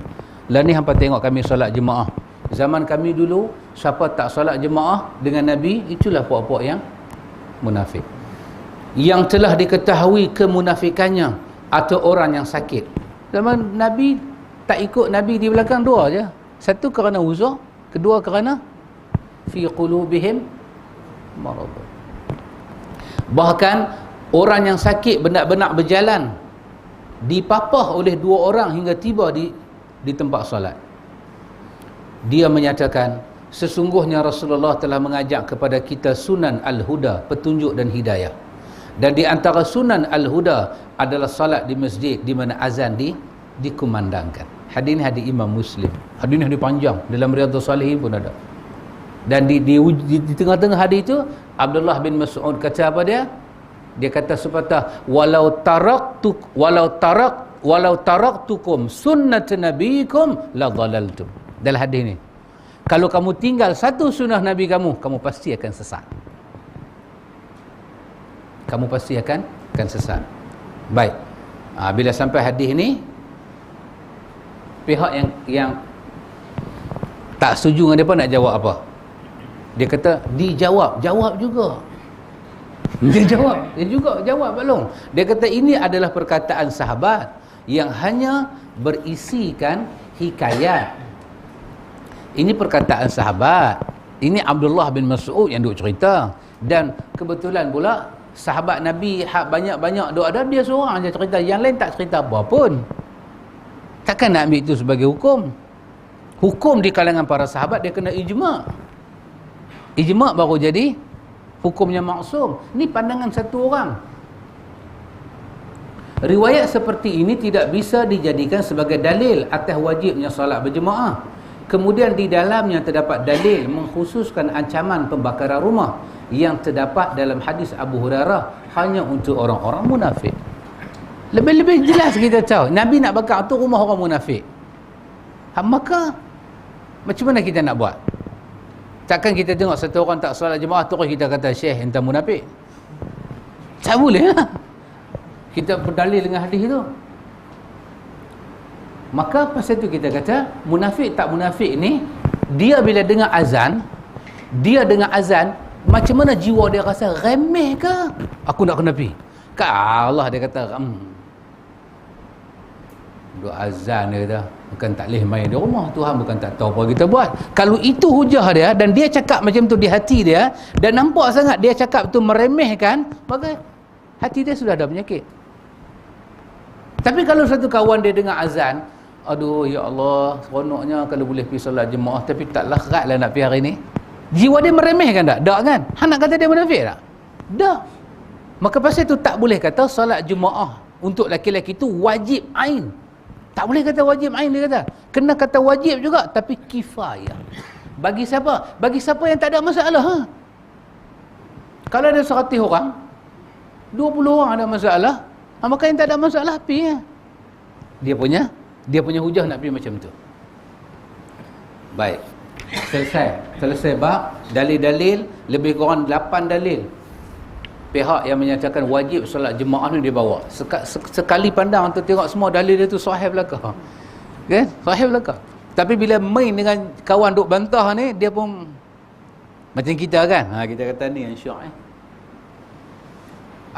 Speaker 1: lah ni hampa tengok kami solat jemaah. Zaman kami dulu, siapa tak solat jemaah dengan Nabi, itulah puak-puak yang munafik. Yang telah diketahui kemunafikannya atau orang yang sakit. Zaman Nabi tak ikut Nabi di belakang dua aja. Satu kerana uzur, kedua kerana fi qulubihim marad. Bahkan orang yang sakit benak-benak berjalan dipapah oleh dua orang hingga tiba di tempat solat. Dia menyatakan, sesungguhnya Rasulullah telah mengajak kepada kita sunan al-huda, petunjuk dan hidayah. Dan di antara sunan al-huda adalah salat di masjid di mana azan dikumandangkan. Hadis ini hadis Imam Muslim. Hadis ini hadis panjang, dalam Riyadhus Shalihin pun ada. Dan di tengah-tengah hadis itu, Abdullah bin Mas'ud kata apa dia? Dia kata sepatah, walau taraktukum sunnat nabiikum la dhalaltum. Dalam hadis ni, kalau kamu tinggal satu sunnah Nabi kamu pasti akan sesat. Kamu pasti akan sesat. Baik. Bila sampai hadis ni, pihak yang tak setuju dengan dia pun nak jawab apa? Dia kata jawab juga. Dia juga jawab belum. Dia kata ini adalah perkataan sahabat yang hanya berisikan hikayat. Ini perkataan sahabat. Ini Abdullah bin Mas'ud yang duk cerita. Dan kebetulan pula sahabat Nabi banyak-banyak duk ada, dia seorang je cerita, yang lain tak cerita apa pun. Takkan nak ambil itu sebagai hukum? Hukum di kalangan para sahabat dia kena ijma'. Ijma' baru jadi hukumnya maksum. Ini pandangan satu orang. Riwayat seperti ini tidak bisa dijadikan sebagai dalil atas wajibnya salat berjemaah. Kemudian di dalamnya terdapat dalil mengkhususkan ancaman pembakaran rumah yang terdapat dalam hadis Abu Hurairah hanya untuk orang-orang munafik. Lebih-lebih jelas kita tahu Nabi nak bakar tu rumah orang munafik. Maka macam mana kita nak buat? Takkan kita tengok satu orang tak solat jemaah terus kita kata syekh entah munafik? Tak boleh lah. Kita berdalil dengan hadis itu. Maka pasal itu kita kata munafik tak munafik ni, dia bila dengar azan, macam mana jiwa dia rasa remeh ke? Aku nak kena pergi. Ke Allah dia kata, duk azan dia kata, bukan tak boleh main di rumah, Tuhan bukan tak tahu apa kita buat. Kalau itu hujah dia dan dia cakap macam tu di hati dia dan nampak sangat dia cakap tu meremehkan, maka hati dia sudah ada penyakit. Tapi kalau satu kawan dia dengar azan, aduh ya Allah, seronoknya kalau boleh pergi solat jemaah, tapi tak larat lah nak pergi hari ni. Jiwa dia meremehkan tak? Tak kan? Han nak kata dia munafik tak? Dah. Maka pasal itu tak boleh kata solat jemaah untuk laki-laki itu wajib ain. Tak boleh kata wajib ain, dia kata. Kena kata wajib juga, tapi kifayah. Bagi siapa? Bagi siapa yang tak ada masalah. Kalau ada 100 orang, 20 orang ada masalah, maka yang tak ada masalah pergi. Dia punya hujah nak pergi macam tu. Baik. Selesai bab dalil-dalil, lebih kurang 8 dalil pihak yang menyatakan wajib solat jemaah ni dia bawa. Sekali pandang tu tengok semua dalil dia tu sahih belaka. Kan? Sahih belaka. Tapi bila main dengan kawan duk bantah ni, dia pun macam kita kan. Kita kata ni yang syak.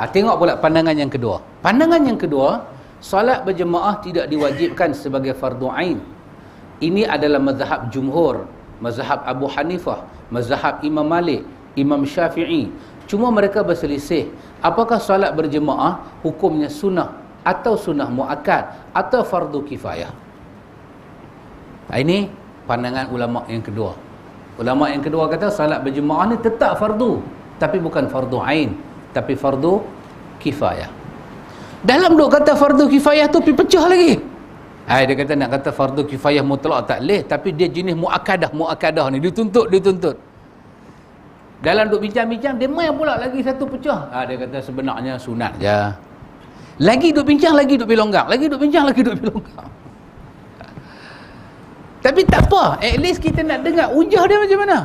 Speaker 1: Tengok pula pandangan yang kedua. Pandangan yang kedua, solat berjemaah tidak diwajibkan sebagai fardu ain. Ini adalah mazhab jumhur, mazhab Abu Hanifah, mazhab Imam Malik, Imam Syafi'i. Cuma mereka berselisih, apakah solat berjemaah hukumnya sunnah atau sunnah muakkad atau fardu kifayah. Ini pandangan ulama yang kedua. Ulama yang kedua kata solat berjemaah ni tetap fardu, tapi bukan fardu ain, tapi fardu kifayah. Dalam duk kata fardu kifayah tu pecah lagi. Dia kata nak kata fardu kifayah mutlak tak leh, tapi dia jenis muakkadah ni dituntut. Dalam duk bincang-bincang, dia main pula lagi satu pecah. Dia kata sebenarnya sunat je. Lagi duk bincang, lagi duk bilonggang. Lagi duk bincang, lagi duk bilonggang. Tapi tak apa, at least kita nak dengar hujah dia macam mana.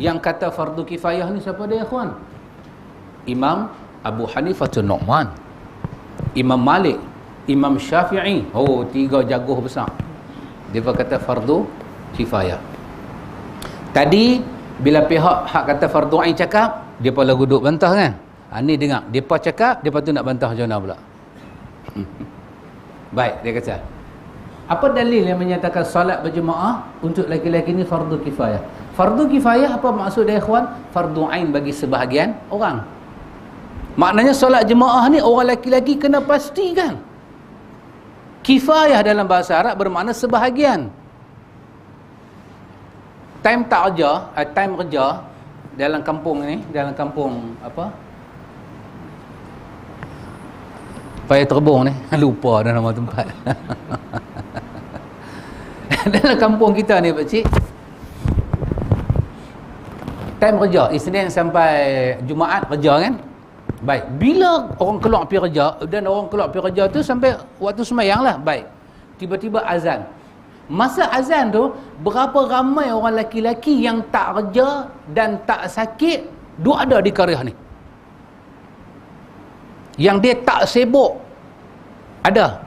Speaker 1: Yang kata fardu kifayah ni siapa dia, ikhwan? Imam Abu Hanifah Nu'man, Imam Malik, Imam Syafi'i. 3 jagoh besar. Dia kata fardu kifayah. Tadi bila pihak hak kata fardu ain cakap, depa lagu duk bantah kan. Ni dengar, depa cakap, depa tu nak bantah macam mana pula. Baik, dia kata, apa dalil yang menyatakan solat berjemaah untuk lelaki-lelaki ni fardu kifayah? Fardu kifayah apa maksud dia, ikhwan? Fardu ain bagi sebahagian orang. Maknanya solat jemaah ni orang lelaki-lelaki kena pastikan. Kifayah dalam bahasa Arab bermakna sebahagian. Time kerja dalam kampung ni, dalam kampung apa? Paya Terbong ni, lupa dah nama tempat. Dalam kampung kita ni Pak Cik, time kerja Isnin sampai Jumaat kerja kan. Baik, bila orang keluar pergi kerja, dan orang keluar pergi kerja tu sampai waktu sembahyang lah. Baik, tiba-tiba azan. Masa azan tu, berapa ramai orang lelaki-lelaki yang tak kerja dan tak sakit duk ada di Karyah ni, yang dia tak sibuk. Ada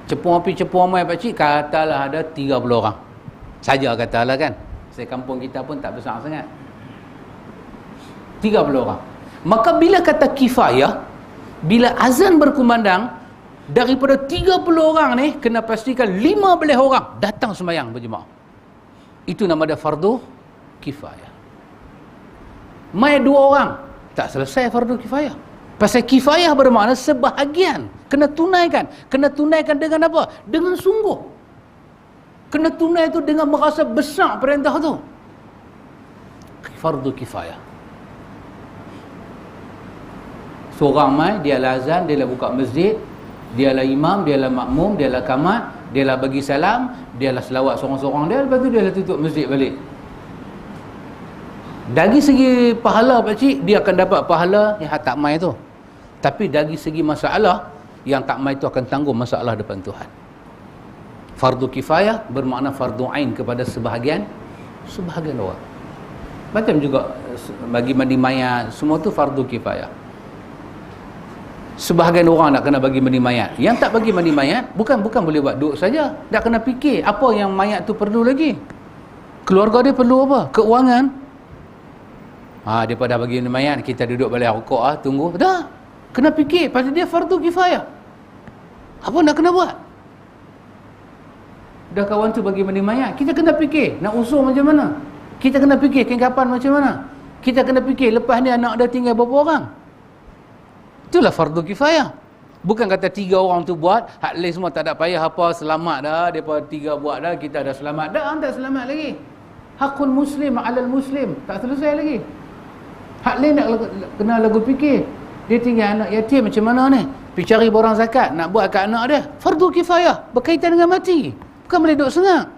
Speaker 1: cepung api cepung amai Pak Cik, katalah ada 30 orang saja, katalah kan. Saya kampung kita pun tak besar sangat, 30 orang. Maka bila kata kifayah, bila azan berkumandang, daripada 30 orang ni kena pastikan 15 orang datang sembahyang berjemaah. Itu nama dia fardu kifayah. Mai 2 orang tak selesai fardu kifayah. Pasal kifayah bermakna sebahagian kena tunaikan. Kena tunaikan dengan apa? Dengan sungguh. Kena tunai itu dengan merasa besar perintah tu. Fardu kifayah. Seorang mai, dia lah azan, dia lah buka masjid, dia lah imam, dia lah makmum, dia lah kamat, dia lah bagi salam, dia lah selawat sorang-sorang dia, lepas tu dia lah tutup masjid balik. Dari segi pahala Pak Cik, dia akan dapat pahala yang tak mai tu. Tapi dari segi masalah, yang tak mai tu akan tanggung masalah depan Tuhan. Fardu kifayah bermakna fardu ain kepada sebahagian orang. Macam juga bagi mandi mayat, semua tu fardu kifayah. Sebahagian orang nak kena bagi mandi mayat. Yang tak bagi mandi mayat, bukan boleh buat duduk saja. Dah kena fikir apa yang mayat tu perlu lagi. Keluarga dia perlu apa? Keuangan. Daripada bagi mandi mayat, kita duduk balik rokok tunggu. Dah. Kena fikir. Pasal dia fardu kifayah. Apa nak kena buat? Dah kawan tu bagi mandi mayat, kita kena fikir nak usul macam mana. Kita kena fikir kapan macam mana. Kita kena fikir lepas ni anak dia tinggal berapa orang. Itulah fardu kifayah. Bukan kata 3 orang tu buat, hak lain semua tak ada payah apa, selamat dah, depa 3 buat dah, kita dah selamat. Dah, tak selamat lagi. Hakul muslim alal muslim, tak selesai lagi. Hak lain nak kena lagu fikir. Dia tinggal anak yatim macam mana ni? Pergi cari borang zakat, nak buat kat anak dia. Fardu kifayah, berkaitan dengan mati. Bukan boleh duduk sengak.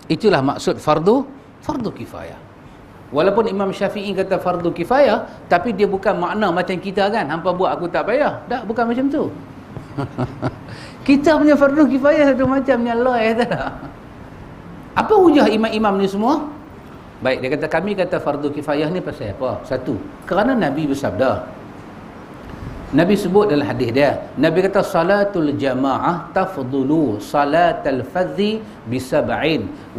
Speaker 1: Itulah maksud fardu kifayah. Walaupun Imam Syafi'i kata fardu kifayah, tapi dia bukan makna macam kita kan, hampa buat aku tak payah. Tak, bukan macam tu. Kita punya fardu kifayah satu macam ni, Allah tak. Apa hujah imam-imam ni semua? Baik, dia kata kami kata fardu kifayah ni pasal apa? Satu, kerana Nabi bersabda. Nabi sebut dalam hadis dia, Nabi kata salatul jamaah tafdulu salatal fadhi bi 27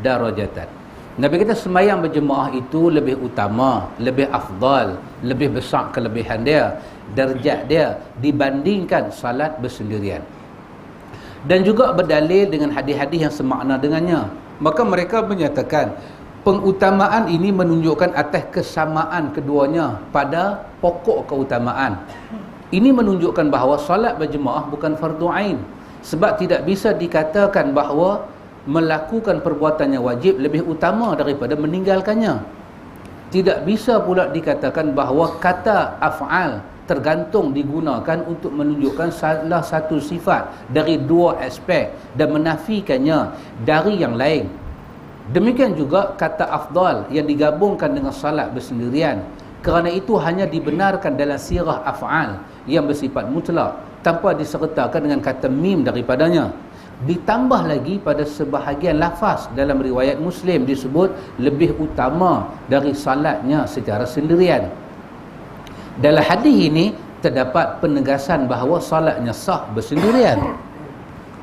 Speaker 1: darajatan. Nabi kata sembahyang berjemaah itu lebih utama, lebih afdal, lebih besar kelebihan dia, darjat dia dibandingkan salat bersendirian. Dan juga berdalil dengan hadis-hadis yang semakna dengannya. Maka mereka menyatakan pengutamaan ini menunjukkan atas kesamaan keduanya pada pokok keutamaan. Ini menunjukkan bahawa salat berjemaah bukan fardu ain, sebab tidak bisa dikatakan bahawa melakukan perbuatannya wajib lebih utama daripada meninggalkannya. Tidak bisa pula dikatakan bahawa kata af'al tergantung digunakan untuk menunjukkan salah satu sifat dari 2 aspek dan menafikannya dari yang lain. Demikian juga kata afdal yang digabungkan dengan salat bersendirian. Kerana itu hanya dibenarkan dalam sirah af'al yang bersifat mutlak tanpa disertakan dengan kata mim daripadanya. Ditambah lagi pada sebahagian lafaz dalam riwayat Muslim disebut lebih utama dari salatnya secara sendirian. Dalam hadis ini terdapat penegasan bahawa salatnya sah bersendirian.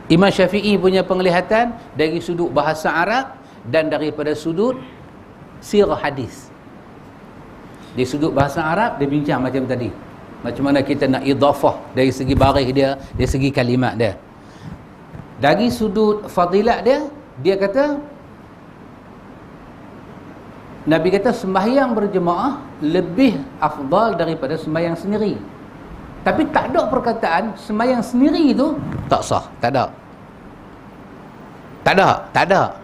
Speaker 1: Imam Syafi'i punya penglihatan dari sudut bahasa Arab dan daripada sudut sirah hadis. Di sudut bahasa Arab dia bincang macam tadi, macam mana kita nak idhafah dari segi baris dia, dari segi kalimat dia. Dari sudut fadilat dia, dia kata Nabi kata sembahyang berjemaah lebih afdal daripada sembahyang sendiri. Tapi tak ada perkataan sembahyang sendiri itu tak sah. Tak ada.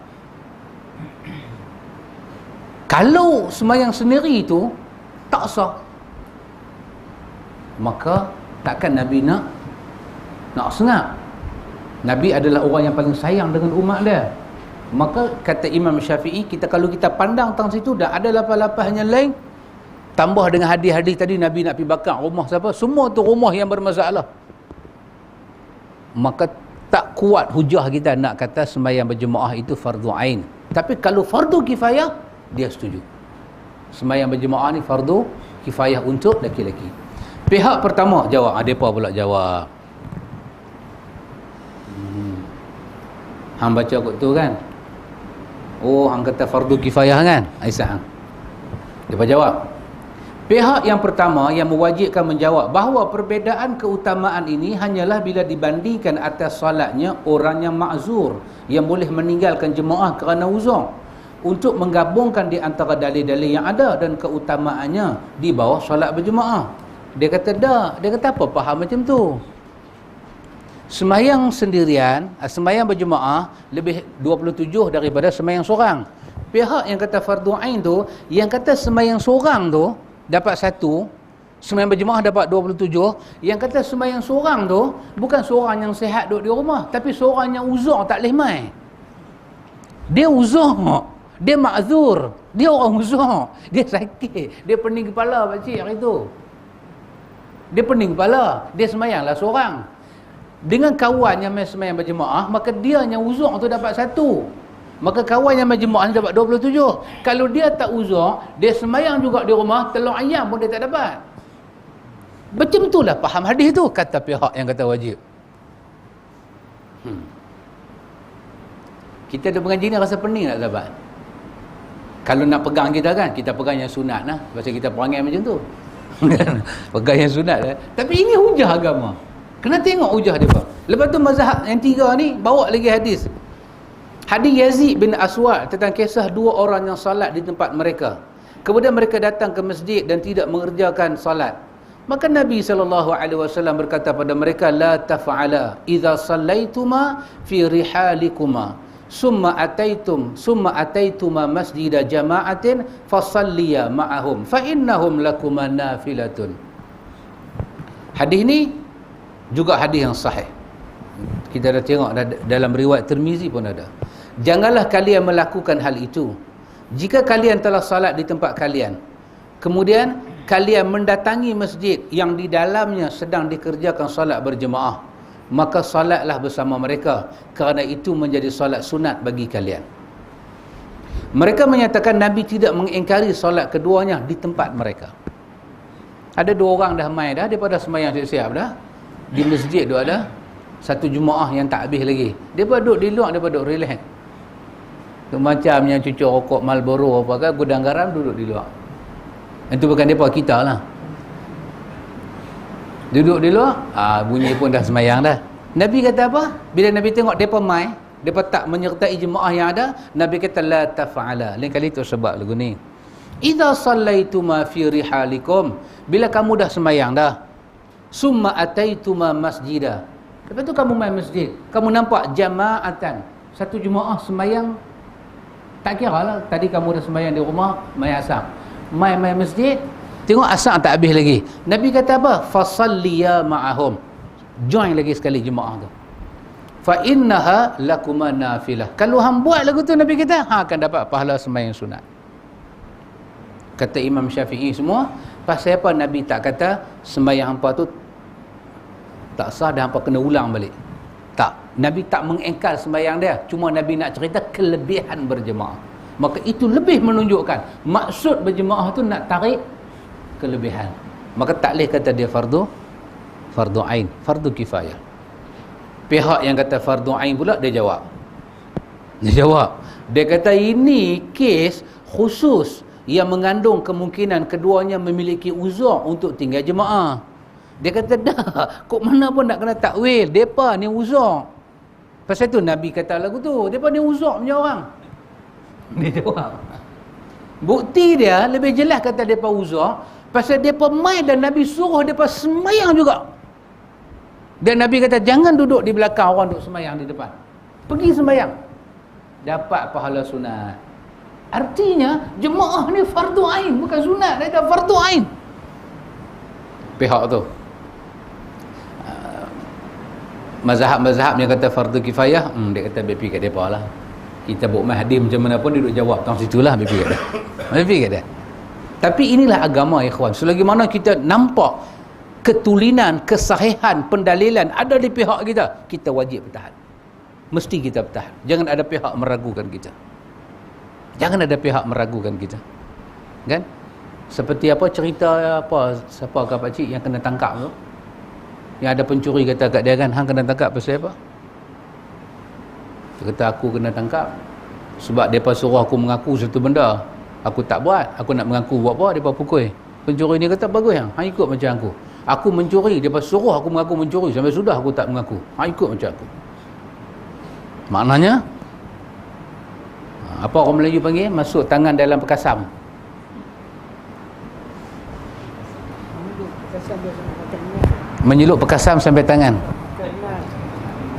Speaker 1: Kalau sembahyang sendiri itu tak sah, maka takkan Nabi nak sengak. Nabi adalah orang yang paling sayang dengan umat dia. Maka kata Imam Syafi'i, kalau kita pandang tang situ dah ada lapan-lapan yang lain, tambah dengan hadis-hadis tadi Nabi nak pergi bakar rumah siapa, semua tu rumah yang bermasalah, maka tak kuat hujah kita nak kata sembahyang berjemaah itu fardu ain. Tapi kalau fardu kifayah, dia setuju. Sembahyang berjemaah ni fardu kifayah untuk lelaki-lelaki. Pihak pertama jawab, depa pula jawab. Hang baca kot tu kan, oh hang kata fardu kifayah kan, Aisyah. Depa jawab, pihak yang pertama yang mewajibkan menjawab bahawa perbezaan keutamaan ini hanyalah bila dibandingkan atas salatnya orang yang ma'zur, yang boleh meninggalkan jemaah kerana uzur, untuk menggabungkan di antara dalil-dalil yang ada dan keutamaannya di bawah salat berjemaah. Dia kata dah, dia kata apa faham macam tu. Sembahyang sendirian, sembahyang berjemaah lebih 27 daripada sembahyang seorang. Pihak yang kata fardu ain tu, yang kata sembahyang seorang tu dapat 1, sembahyang berjemaah dapat 27, yang kata sembahyang seorang tu bukan seorang yang sihat duduk di rumah, tapi seorang yang uzur tak boleh mai. Dia uzur, dia ma'zur, dia orang uzur, dia sakit, dia pening kepala pakcik hari tu. Dia pening kepala, dia sembahyanglah seorang. Dengan kawan yang main sembahyang berjemaah, maka dia yang uzur tu dapat 1. Maka kawan yang berjemaah dapat 27. Kalau dia tak uzur, dia sembahyang juga di rumah, telur ayam pun dia tak dapat. Betul-betul lah faham hadis tu, kata pihak yang kata wajib. Kita ada pengaji ni rasa pening tak sahabat? Kalau nak pegang kita kan, kita pegang yang sunat lah. Pasal kita perangai macam tu. Pegang yang sunat lah. Tapi ini hujah agama. Kena tengok hujah dia. Lepas tu mazhab yang tiga ni bawa lagi hadis. Hadis Yazid bin Aswad tentang kisah dua orang yang salat di tempat mereka. Kemudian mereka datang ke masjid dan tidak mengerjakan salat. Maka Nabi SAW berkata pada mereka, la taf'ala idza sallaituma fi rihalikuma summa ataituma masjida jama'atin fasalliya ma'ahum fa innahum lakuma nafilatun. Hadis ni juga hadis yang sahih. Kita dah tengok dalam riwayat Tirmizi pun ada. Janganlah kalian melakukan hal itu jika kalian telah salat di tempat kalian, kemudian kalian mendatangi masjid yang di dalamnya sedang dikerjakan salat berjemaah, maka salatlah bersama mereka, kerana itu menjadi salat sunat bagi kalian. Mereka menyatakan Nabi tidak mengingkari salat keduanya di tempat mereka. Ada dua orang dah mai dah, daripada semayang siap-siap dah di masjid tu, ada satu jemaah yang tak habis lagi, mereka duduk di luar, mereka duduk relax tu, macam yang cucuk rokok Marlboro apa kan, gudang garam, duduk di luar. Itu bukan mereka, kita lah duduk di luar. Bunyi pun dah semayang dah. Nabi kata apa? Bila Nabi tengok mereka mai, mereka tak menyertai jemaah yang ada, Nabi kata la taf'ala. Lain kali tu sebab lagu ni, idza sallaituma fi rihalikum, bila kamu dah semayang dah, summa ataituma masjida, lepas tu kamu main masjid, kamu nampak jama'atan, satu jemaah semayang, tak kira lah tadi kamu dah semayang di rumah, main asam, main masjid, tengok asar tak habis lagi, Nabi kata apa? Fasalliya ma'ahum, join lagi sekali jemaah tu, fa innaha lakuma nafilah. Kalau hang buat lagu tu, Nabi kata hang akan dapat pahala semayang sunat. Kata Imam Syafi'i semua, pasal apa Nabi tak kata semayang hampa tu tak sah dan hampa kena ulang balik? Tak, Nabi tak mengingkar sembahyang dia, cuma Nabi nak cerita kelebihan berjemaah. Maka itu lebih menunjukkan maksud berjemaah tu nak tarik kelebihan. Maka tak boleh kata dia fardu ain, fardu kifayah. Pihak yang kata fardu ain pula dia jawab. Dia kata ini kes khusus yang mengandung kemungkinan keduanya memiliki uzur untuk tinggal jemaah. Dia kata dah, kok mana pun nak kena takwil, depa ni uzur. Pasal tu Nabi kata lagu tu, depa ni uzur punya orang. Dia jawab. Bukti dia lebih jelas kata depa uzur, pasal depa mai dan Nabi suruh depa semayang juga. Dan Nabi kata jangan duduk di belakang orang duduk semayang di depan. Pergi semayang, dapat pahala sunat. Artinya jemaah ni fardu ain, bukan sunat, dia kata fardu ain. Pihak tu mazhab-mazhab yang kata fardu kifayah, dia kata BP kat depa lah. Kita buat hadis macam mana pun dia duduk jawab tang situlah BP kat dia. BP kat dia. Tapi inilah agama, ikhwan. Selagi mana kita nampak ketulinan, kesahihan, pendalilan ada di pihak kita, kita wajib bertahan. Mesti kita bertahan. Jangan ada pihak meragukan kita. Jangan ada pihak meragukan kita. Kan? Seperti apa cerita apa, siapa ke pakcik yang kena tangkap tu, yang ada pencuri kata kat dia kan, hang kena tangkap pasal apa? Dia kata aku kena tangkap sebab depa suruh aku mengaku satu benda, aku tak buat, aku nak mengaku buat apa, depa pukul. Pencuri ni kata bagus hang ikut macam aku mencuri, depa suruh aku mengaku mencuri, sampai sudah aku tak mengaku, hang ikut macam aku. Maknanya apa orang Melayu panggil masuk tangan dalam pekasam. Menyeluk pekasam sampai tangan,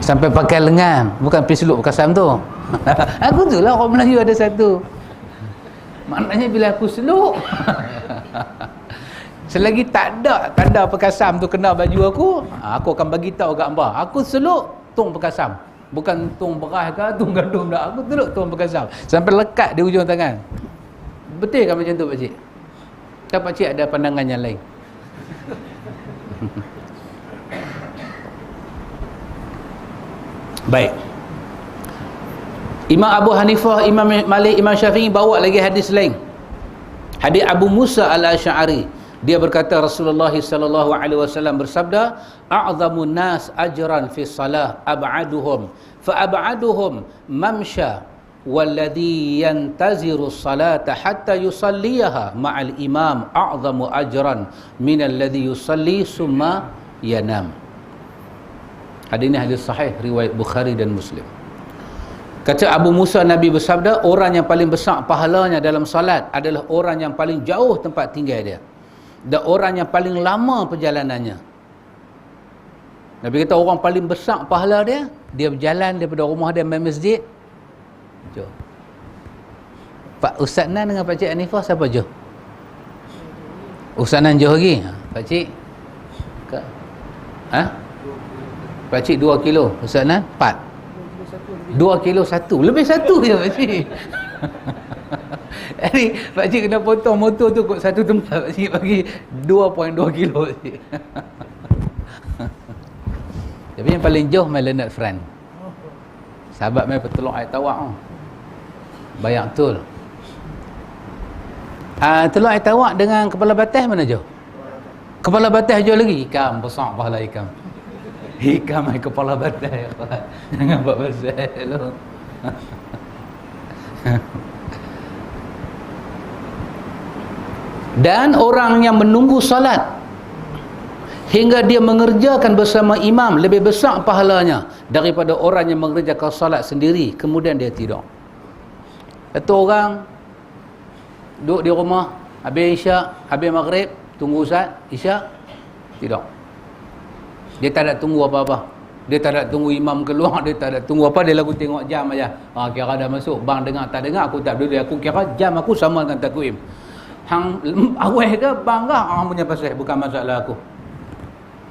Speaker 1: sampai pakai lengan, bukan pergi seluk pekasam tu. Aku tu lah orang Melayu ada satu, maknanya bila aku seluk selagi tak ada tanda pekasam tu kena baju aku akan bagi tahu kat hangpa, aku seluk tung pekasam, bukan tung beras ke tung gandum dah, aku seluk tung pekasam sampai lekat di ujung tangan. Betul kan macam tu pakcik? Kan pakcik ada pandangan yang lain? Baik. Imam Abu Hanifah, Imam Malik, Imam Syafi'i bawa lagi hadis lain. Hadis Abu Musa al-Asy'ari Dia berkata Rasulullah sallallahu alaihi wasallam bersabda, "A'zamun nas ajran fi salah ab'aduhum fa ab'aduhum mamsha walladhi yantaziru salata hatta yusalliyaha ma'al imam a'zamu ajran min alladhi yusalli summa yanam." Hadis ini hadis sahih riwayat Bukhari dan Muslim. Kata Abu Musa, Nabi bersabda, orang yang paling besar pahalanya dalam salat adalah orang yang paling jauh tempat tinggal dia dan orang yang paling lama perjalanannya. Nabi kata orang paling besar pahala dia berjalan daripada rumah dia ke masjid. Jom. Pak Ustaz Nan dengan Pak Cik Hanifah siapa jauh? Ustaz Nan jauh lagi. Pak Cik? Pak Cik 2 kilo. Ustaz Nan 4. 2 kilo 1. Lebih 1 je Pak Cik. Jadi Pak Cik kena potong motor tu kot satu tempat. Pak Cik bagi 2.2 kilo Pak Cik. Tapi yang paling jauh main Leonard Friend. Sahabat main petolong air tawak. Bayang betul. Telur air tawak dengan kepala batas mana jauh? Kepala batas jauh lagi. Ikan besar pahala ikan. Ikan main kepala batas. Jangan buat pasal lu. Dan orang yang menunggu salat hingga dia mengerjakan bersama imam lebih besar pahalanya daripada orang yang mengerjakan salat sendiri kemudian dia tidur. Satu orang duduk di rumah, habis isyak, habis maghrib, tunggu Ustaz, isyak, tidur. Dia tak ada tunggu apa-apa. Dia tak ada tunggu imam keluar, dia tak ada tunggu apa, dia lagu tengok jam aja. Kira dah masuk, bang dengar tak dengar, aku tak peduli. Aku kira jam aku sama dengan takwim. Hang awal ke bang ke, punya pasal, bukan masalah aku.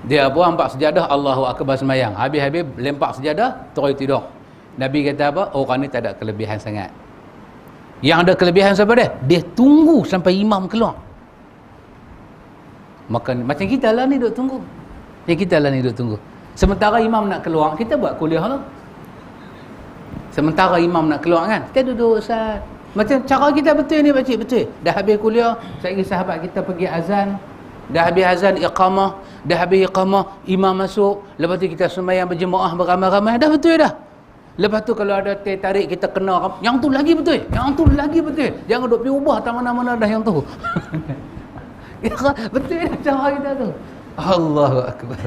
Speaker 1: Dia pun hampak sejadah, Allahu Akbar semayang. Habis-habis lempak sejadah, terus tidur. Nabi kata apa? Orang ni tak ada kelebihan sangat. Yang ada kelebihan siapa dia? Dia tunggu sampai imam keluar. Maka macam kita lah ni duduk tunggu. Kita lah ni duduk tunggu. Sementara imam nak keluar, kita buat kuliah lah. Sementara imam nak keluar kan, kita duduk Ustaz. Macam cara kita betul ni Pakcik, betul. Dah habis kuliah, saya sahabat kita pergi azan. Dah habis azan iqamah. Dah habis iqamah, imam masuk. Lepas tu kita sembahyang berjemaah beramai-ramai. Dah betul dah. Lepas tu kalau ada teh tarik kita kena, yang tu lagi betul, yang tu lagi betul. Jangan duk pergi ubah tak mana-mana dah yang tu. Betul dah cara kita tu. Allahu Akbar.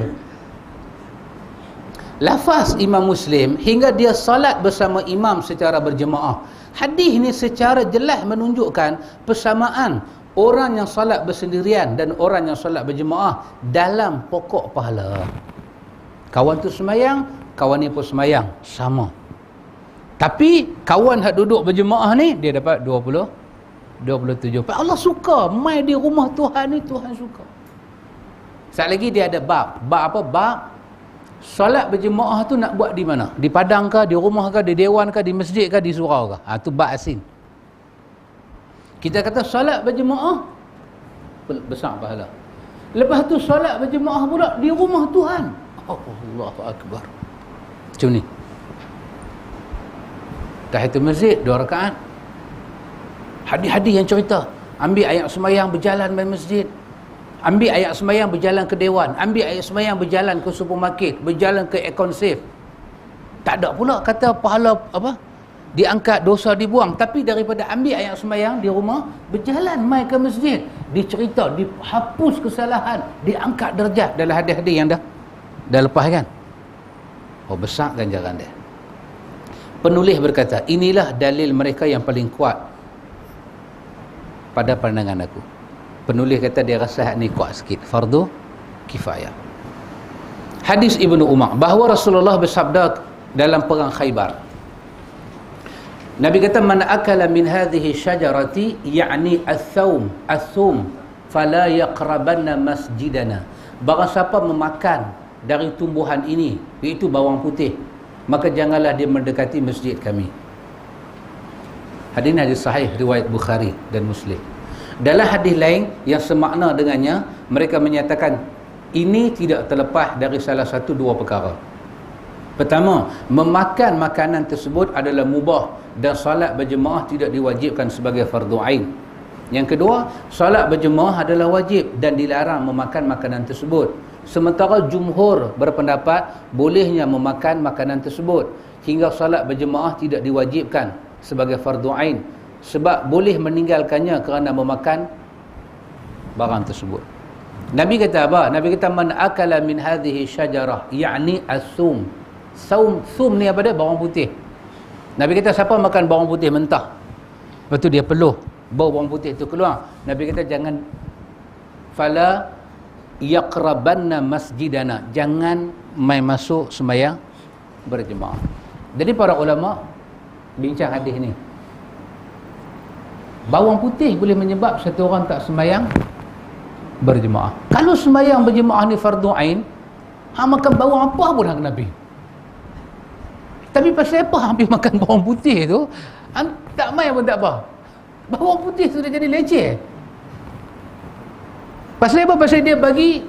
Speaker 1: Lafaz Imam Muslim hingga dia salat bersama imam secara berjemaah. Hadis ni secara jelas menunjukkan persamaan orang yang salat bersendirian dan orang yang salat berjemaah dalam pokok pahala. Kawan tu semayang, kawan ni pun semayang, sama. Tapi kawan hak duduk berjemaah ni dia dapat 27. Allah suka mai di rumah Tuhan ni, Tuhan suka. Sekali lagi dia ada bab. Bab apa? Bab solat berjemaah tu nak buat di mana? Di padang ke, di rumah ke, di dewan ke, di masjid ke, di surau ke? Tu bab asin. Kita kata solat berjemaah besar pahala. Lepas tu solat berjemaah pula di rumah Tuhan. Allahu Akbar. Macam ni. Tahiyatul masjid 2 rakaat. Hadis-hadis yang cerita, ambil ayat semayang berjalan ke masjid, ambil ayat semayang berjalan ke dewan, ambil ayat semayang berjalan ke supermarket, berjalan ke account safe. Tak ada pula kata pahala apa? Diangkat, dosa dibuang. Tapi daripada ambil ayat semayang di rumah, berjalan mai ke masjid, dicerita, dihapus kesalahan, diangkat darjat dalam hadis-hadis yang dah lepas kan. Besar ganjaran dia. Penulis berkata, inilah dalil mereka yang paling kuat pada pandangan aku. Penulis kata dia rasa ni kuat sikit, fardu kifayah. Hadis Ibnu Umar bahawa Rasulullah bersabda dalam perang Khaybar, Nabi kata, man akala min hadhihi syajarati ya'ni as-thum fala yaqrabanna masjidana. Barang siapa memakan dari tumbuhan ini, iaitu bawang putih, maka janganlah dia mendekati masjid kami. Hadis ini hadis sahih riwayat Bukhari dan Muslim. Dalam hadis lain yang semakna dengannya, mereka menyatakan ini tidak terlepas dari salah satu 2 perkara. Pertama, memakan makanan tersebut adalah mubah dan salat berjemaah tidak diwajibkan sebagai fardu ain. Yang kedua, solat berjemaah adalah wajib dan dilarang memakan makanan tersebut. Sementara jumhur berpendapat bolehnya memakan makanan tersebut, hingga solat berjemaah tidak diwajibkan sebagai fardu ain, sebab boleh meninggalkannya kerana memakan barang tersebut. Nabi kata apa? Nabi kata man akala min hadhihi syajarah, yakni as-sum. Sum ni apa dia? Bawang putih. Nabi kata siapa makan bawang putih mentah, lepas tu dia peluh, bau bawang putih itu keluar, Nabi kata jangan, fala yaqrabanna masjidana, jangan mai masuk sembahyang berjemaah. Jadi para ulama bincang hadis ni, bawang putih boleh menyebab satu orang tak sembahyang berjemaah. Kalau sembahyang berjemaah ni fardu ain, makan bawang apa pun hak Nabi. Tapi pasal apa hampir makan bawang putih tu, tak mai pun tak apa. Bawang putih sudah jadi leceh. Pasal apa? Pasal dia bagi,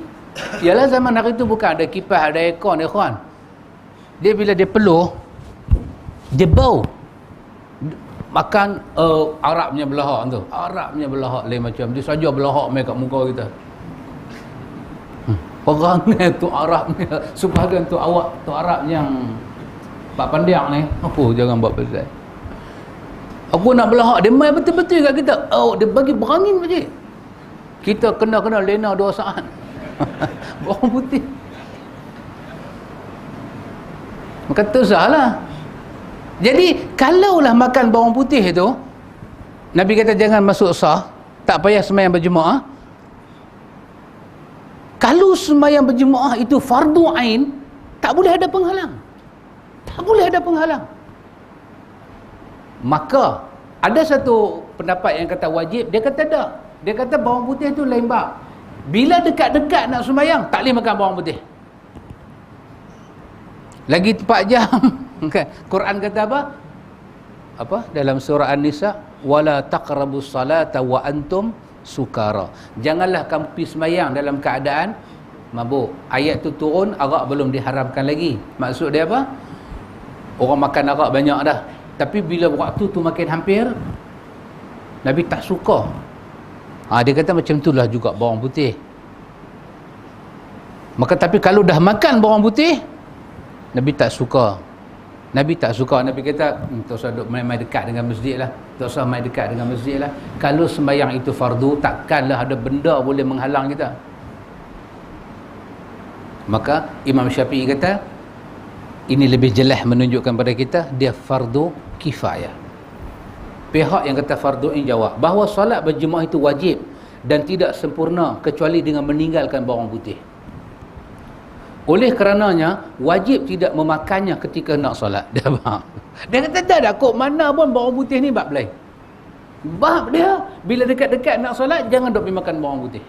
Speaker 1: ialah zaman hari tu bukan ada kipas, ada aircon, ikhwan. Dia bila dia peluh, dia bau. Makan Arabnya belahak tu. Arabnya belahak lain macam. Dia saja belahak mai kat muka kita. Perangnya tu Arabnya, sebahagian tu awak tu Arab yang Pak Pandiang ni, apa jangan buat pasal. Aku nak belahak, dia main betul-betul kat kita. Oh, dia bagi berangin macam. Kita kena lena 2 saat. Bawang putih. Maka tu salah. Jadi, kalaulah makan bawang putih itu, Nabi kata jangan masuk sah, tak payah sembahyang berjemaah. Kalau sembahyang berjemaah itu fardu ain, tak boleh ada penghalang. Tak boleh ada penghalang. Maka ada satu pendapat yang kata wajib, dia kata tak. Dia kata bawang putih tu lain bab. Bila dekat-dekat nak sembahyang, tak boleh makan bawang putih. Lagi 4 jam. Quran kata apa? Apa? Dalam surah An-Nisa, wala taqrabus salata wa antum sukara. Janganlah kamu pergi sembahyang dalam keadaan mabuk. Ayat tu turun, arak belum diharamkan lagi. Maksud dia apa? Orang makan arak banyak dah, tapi bila waktu tu makin hampir, Nabi tak suka. Dia kata macam itulah juga bawang putih. Maka tapi kalau dah makan bawang putih, Nabi tak suka. Nabi tak suka. Nabi kata tak usah duduk main-main dekat dengan masjid lah, tak usah main dekat dengan masjid lah. Kalau sembahyang itu fardu, takkanlah ada benda boleh menghalang kita. Maka Imam Syafi'i kata ini lebih jelas menunjukkan pada kita dia fardu kifayah. Pihak yang kata fardu ain jawab bahawa solat berjemaah itu wajib dan tidak sempurna kecuali dengan meninggalkan bawang putih. Oleh kerananya wajib tidak memakannya ketika nak solat. Dia faham? Dia kata tak ada kok mana pun bawang putih ni bab lain. Bab dia bila dekat-dekat nak solat jangan duk pergi makan bawang putih.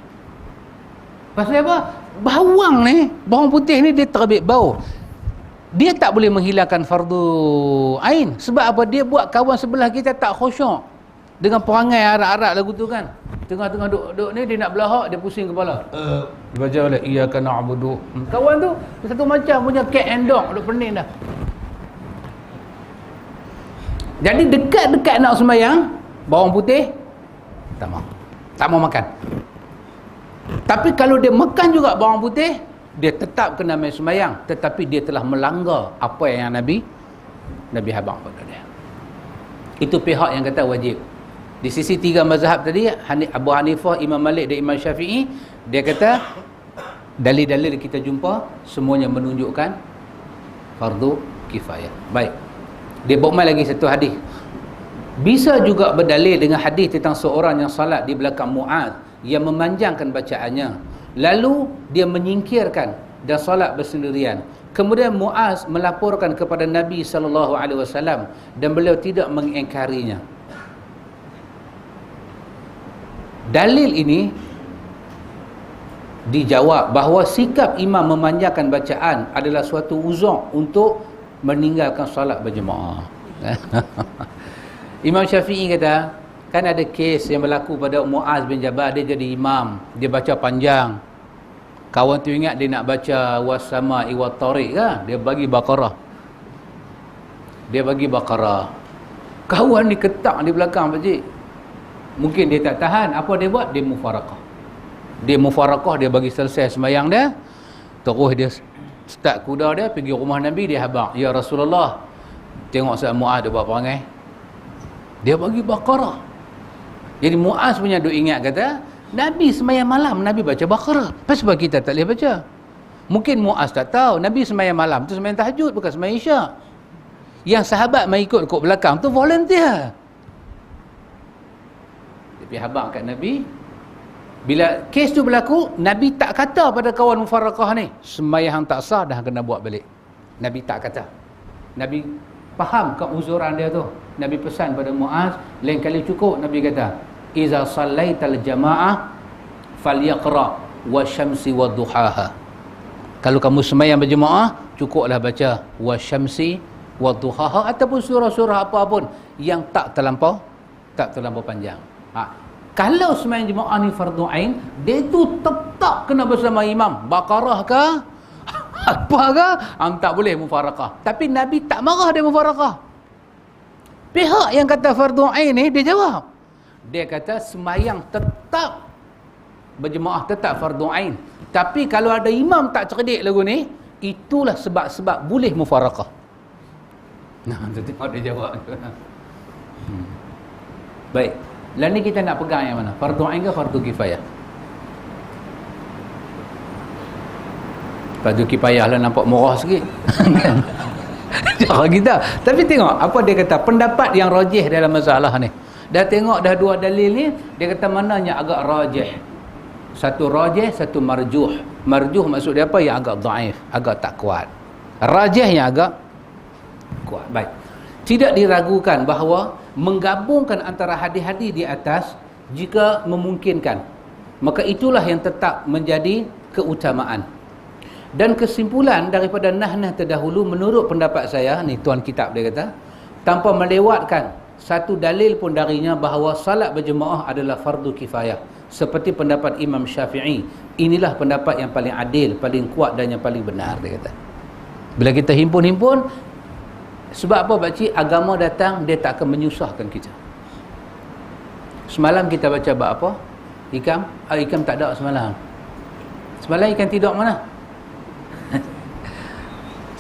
Speaker 1: Pasal apa? Bawang putih ni dia terbit bau. Dia tak boleh menghilangkan fardu ain. Sebab apa? Dia buat kawan sebelah kita tak khusyuk dengan perangai arak-arak lagu tu kan. Tengah-tengah duduk ni dia nak belahak, dia pusing kepala. Dia baca balik iyyaka na'budu. Kawan tu satu macam punya cat and dog, duk pening dah. Jadi dekat-dekat nak sembahyang, bawang putih tak mau makan. Tapi kalau dia makan juga bawang putih, dia tetap kena main sembahyang, tetapi dia telah melanggar apa yang Nabi habaq pada dia. Itu pihak yang kata wajib. Di sisi 3 mazhab tadi, Abu Hanifah, Imam Malik dan Imam Syafi'i, dia kata dalil-dalil kita jumpa semuanya menunjukkan fardu kifayah. Baik. Dia bawa lagi satu hadis. Bisa juga berdalil dengan hadis tentang seorang yang salat di belakang Muaz yang memanjangkan bacaannya, lalu dia menyingkirkan dan salat bersendirian. Kemudian Muaz melaporkan kepada Nabi SAW dan beliau tidak mengingkarinya. Dalil ini dijawab bahawa sikap imam memanjangkan bacaan adalah suatu uzur untuk meninggalkan salat berjemaah. Imam Syafi'i kata, kan ada kes yang berlaku pada Muaz bin Jabal, dia jadi imam, dia baca panjang. Kawan tu ingat dia nak baca wasama'i wat tariq kan? Dia bagi Baqarah. Kawan ni ketak di belakang pakcik. Mungkin dia tak tahan, apa dia buat? Dia mufarakah, dia bagi selesai sembahyang dia, terus dia start kuda dia pergi rumah Nabi, dia habaq, ya Rasulullah, tengok Sa'ad Mu'az dia buat perangai, dia bagi Baqarah. Jadi Mu'az punya duk ingat, kata Nabi sembahyang malam Nabi baca Baqarah, sebab kita tak boleh baca. Mungkin Mu'az tak tahu Nabi sembahyang malam tu sembahyang tahajud, bukan sembahyang isyak. Yang sahabat mai ikut belakang tu volunteer. Dia habaq kat Nabi. Bila kes tu berlaku, Nabi tak kata pada kawan mufarakah ni, sembahyang tak sah, dah kena buat balik. Nabi tak kata. Nabi faham keuzuran dia tu. Nabi pesan pada Mu'az, lain kali cukup Nabi kata, iza sallaital jamaah falyaqra wasyamsi wadduhaha. Kalau kamu sembahyang berjemaah, cukuplah baca wasyamsi wadduhaha ataupun surah-surah apa pun yang tak terlampau panjang. Kalau sembahyang jemaah ni fardu ain, dia tu tetap kena bersama imam. Baqarah ke apa ke, tak boleh mufarakah. Tapi Nabi tak marah dia mufarakah. Pihak yang kata fardu ain ni, dia jawab. Dia kata sembahyang tetap berjemaah, tetap fardu ain. Tapi kalau ada imam tak cerdik lagu ni, itulah sebab-sebab boleh mufarakah. Nah, tu tengok dia jawab. Baik. Lah ni kita nak pegang yang mana? Fardu ain ke fardu kifayah? Fardu kifayah lah nampak murah sikit. Cara kita. Tapi tengok apa dia kata, pendapat yang rajih dalam masalah ni. Dah tengok dah dua dalil ni, dia kata mananya agak rajih. Satu rajih, satu marjuh. Marjuh maksud dia apa? Yang agak dhaif, agak tak kuat. Rajih yang agak kuat. Baik. Tidak diragukan bahawa menggabungkan antara hadis-hadis di atas jika memungkinkan, maka itulah yang tetap menjadi keutamaan. Dan kesimpulan daripada nahnah terdahulu menurut pendapat saya, ni tuan kitab dia kata, tanpa melewatkan satu dalil pun darinya bahawa salat berjemaah adalah fardu kifayah, seperti pendapat Imam Syafi'i. Inilah pendapat yang paling adil, paling kuat dan yang paling benar, dia kata. Bila kita himpun-himpun, sebab apa pakcik? Agama datang, dia tak akan menyusahkan kita. Semalam kita baca bab apa? Hikam? Hikam tak ada semalam. Semalam ikan tidur mana?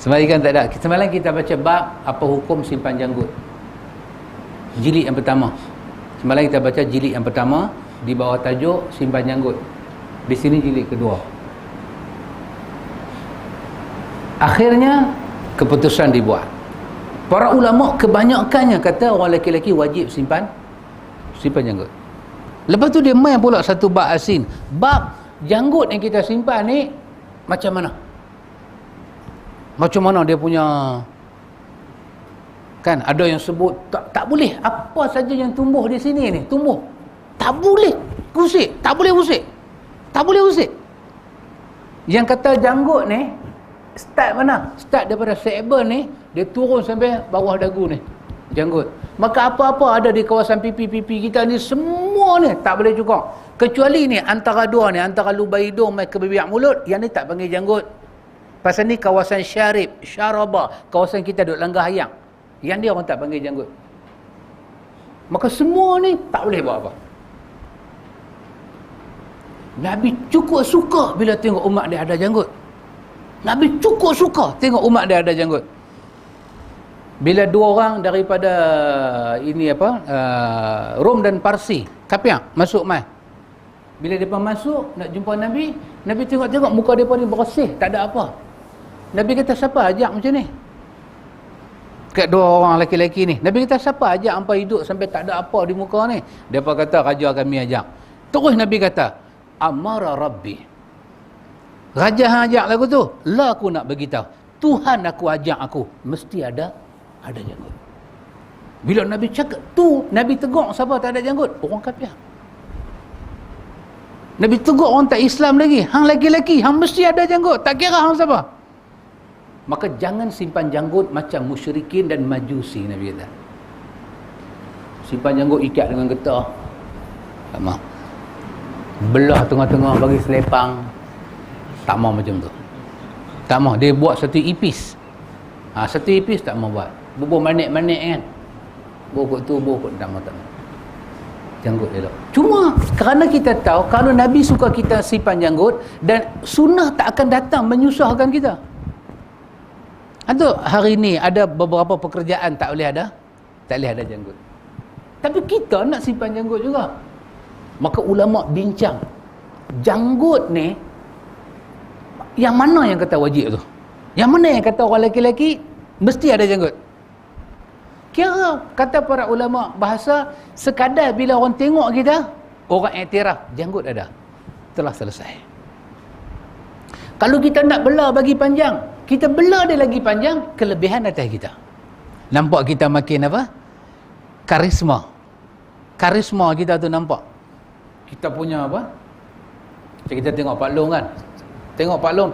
Speaker 1: Semalam ikan tak ada. Semalam kita baca bab apa hukum simpan janggut. Jilid yang pertama. Semalam kita baca jilid yang pertama di bawah tajuk simpan janggut. Di sini jilid kedua. Akhirnya keputusan dibuat. Para ulama kebanyakannya kata orang lelaki-lelaki wajib simpan janggut. Lepas tu dia main pula satu bab asin. Bab janggut yang kita simpan ni macam mana? Macam mana dia punya, kan ada yang sebut tak boleh apa saja yang tumbuh di sini ni, tumbuh. Tak boleh usik, tak boleh usik. Tak boleh usik. Yang kata janggut ni start mana? Start daripada se'bel ni, dia turun sampai bawah dagu ni, janggut. Maka apa-apa ada di kawasan pipi-pipi kita ni, semua ni tak boleh cukup. Kecuali ni antara dua ni, antara lubang hidung mai ke bibir mulut, yang ni tak panggil janggut. Pasal ni kawasan syarib, syaraba, kawasan kita duduk langgah hayang. Yang dia orang tak panggil janggut. Maka semua ni tak boleh buat apa. Nabi cukup suka bila tengok umat dia ada janggut. Nabi cukup suka tengok umat dia ada janggut. Bila dua orang daripada ini apa, Rom dan Parsi, kapiak masuk mai. Bila depa masuk nak jumpa Nabi, Nabi tengok-tengok muka depa ni bersih, tak ada apa. Nabi kata, siapa ajak macam ni? Kat dua orang lelaki-lelaki ni. Nabi kata, siapa ajak hampa hidup sampai tak ada apa di muka ni? Depa kata, raja kami ajak. Terus Nabi kata, amara rabbi, raja hang ajak lagu tu, lah aku nak beritahu, Tuhan aku ajak aku, mesti ada janggut. Bila Nabi cakap tu, Nabi tegur siapa tak ada janggut? Orang kafir. Nabi tegur orang tak Islam lagi, hang lelaki-lelaki, hang mesti ada janggut, tak kira hang siapa. Maka jangan simpan janggut macam musyrikin dan majusi, Nabi kata. Simpan janggut ikat dengan getah, tak mau. Belah tengah-tengah bagi selepang, tak mau macam tu. Tak mau. Dia buat satu ipis. Satu ipis tak mau buat. Bubuh manik-manik kan. Bubuh tu, bubuh tak mau. Janggut elok. Cuma kerana kita tahu kalau Nabi suka kita simpan janggut dan sunnah tak akan datang menyusahkan kita. Atau hari ni ada beberapa pekerjaan tak boleh ada janggut. Tapi kita nak simpan janggut juga. Maka ulama bincang, janggut ni yang mana yang kata wajib tu? Yang mana yang kata orang lelaki-lelaki mesti ada janggut? Kira kata para ulama bahasa, sekadar bila orang tengok kita, orang iktiraf janggut ada, telah selesai. Kalau kita nak belah bagi panjang, kita belah dia lagi panjang, kelebihan atas kita. Nampak kita makin apa? Karisma kita tu nampak. Kita punya apa? Macam kita tengok Pak Long kan,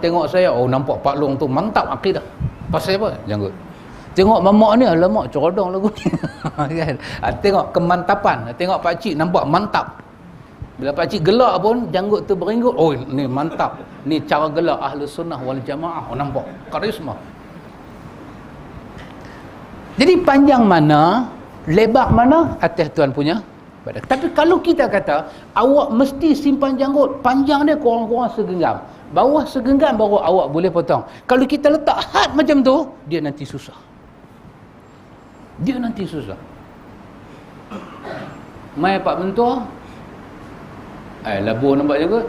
Speaker 1: tengok saya, oh nampak Pak Long tu mantap akidah. Pasal apa? Janggut. Tengok mamak ni, alamak cerodong lagu ni. Kan? Tengok kemantapan, tengok Pak Cik nampak mantap. Bila Pak Cik gelak pun janggut tu beringgut, oh ni mantap, ni cara gelak Ahlus Sunnah wal Jamaah. Oh nampak karisma. Jadi panjang mana, lebar mana, atas Tuan punya pada. Tapi kalau kita kata awak mesti simpan janggut, panjang dia kurang-kurang segenggam, bawah segenggam baru awak boleh potong. Kalau kita letak had macam tu, dia nanti susah. Mai Pak Mentua, labur nampak janggut.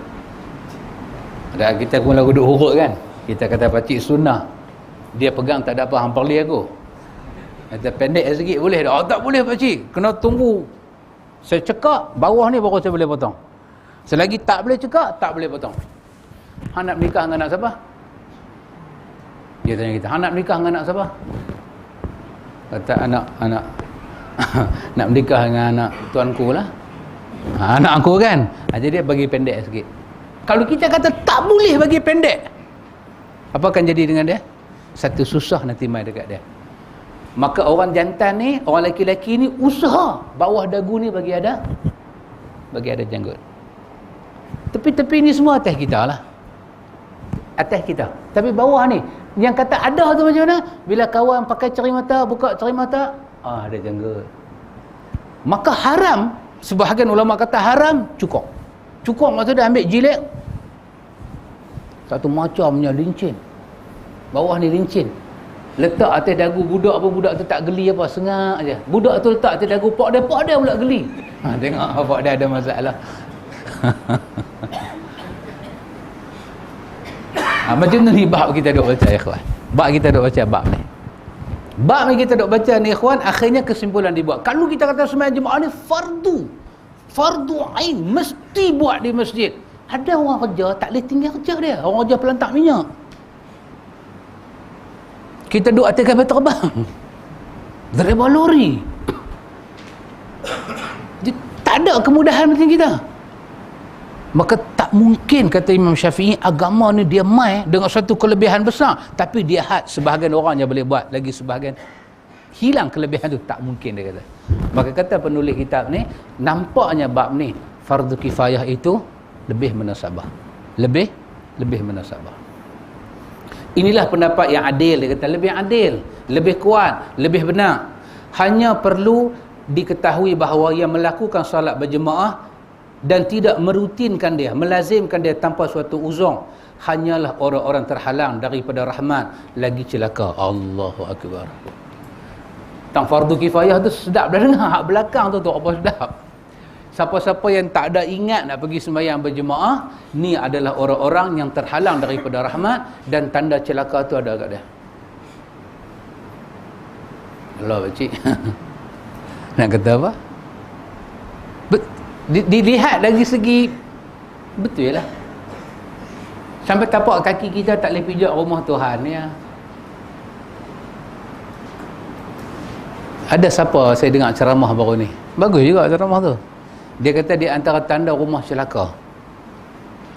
Speaker 1: Ada kita pun lagu duk hurut kan. Kita kata Pakcik sunnah, dia pegang tak ada apa, hang perli aku. Kata pendek sikit boleh tak? Oh, tak boleh Pakcik, kena tunggu saya cekak bawah ni baru saya boleh potong. Selagi tak boleh cekak, tak boleh potong. Hang nak menikah dengan anak siapa? Dia tanya kita, hang nak menikah dengan anak siapa? Kata anak nak menikah dengan anak tuanku lah. Anak aku kan. Jadi dia bagi pendek sikit. Kalau kita kata tak boleh bagi pendek, apa akan jadi dengan dia? Satu susah nanti mai dekat dia. Maka orang jantan ni, orang lelaki-lelaki ni usaha bawah dagu ni bagi ada janggut. Tepi-tepi ni semua atas kita lah. Atas kita. Tapi bawah ni, yang kata ada tu macam mana? Bila kawan pakai cerimata, buka cerimata, ada janggut. Maka haram, sebahagian ulama kata haram, cukup. Cukup maksudnya ambil jilet satu macamnya lincin. Bawah ni lincin. Letak atas dagu budak apa, budak tu tak geli apa, sengak aja. Budak tu letak atas dagu pak dia pula geli. Tengok pak dia ada masalah. Macam ni bab kita duk baca ikhwan. Bab kita duk baca bab ni. Bab ni kita duk baca ni ikhwan, akhirnya kesimpulan dibuat. Kalau kita kata sembahyang Jumaat ni fardu ain, mesti buat di masjid. Ada orang kerja tak boleh tinggal kerja dia. Orang kerja pelantak minyak. Kita duduk atas kapal terbang, driver lori. Tak ada kemudahan macam kita. Maka tak mungkin kata Imam Syafi'i agama ni dia mai dengan satu kelebihan besar, tapi dia had sebahagian orang yang boleh buat, lagi sebahagian hilang kelebihan tu. Tak mungkin dia kata. Maka kata penulis kitab ni, nampaknya bab ni fardu kifayah itu lebih munasabah. Lebih munasabah. Inilah pendapat yang adil. Dia kata lebih adil, lebih kuat, lebih benar. Hanya perlu diketahui bahawa yang melakukan salat berjemaah dan tidak merutinkan dia, melazimkan dia tanpa suatu uzur, hanyalah orang-orang terhalang daripada rahmat, lagi celaka. Allahu Akbar. Tang fardu kifayah tu sedap dah dengar. Hak belakang tu apa sedap. Siapa-siapa yang tak ada ingat nak pergi sembahyang berjemaah, ni adalah orang-orang yang terhalang daripada rahmat, dan tanda celaka tu ada kat dia. Allah Pakcik. Nak kata apa? Dilihat dari segi betul lah. Sampai tapak kaki kita tak boleh pijak rumah Tuhan ya. Ada siapa saya dengar ceramah baru ni, bagus juga ceramah tu. Dia kata di antara tanda rumah celaka.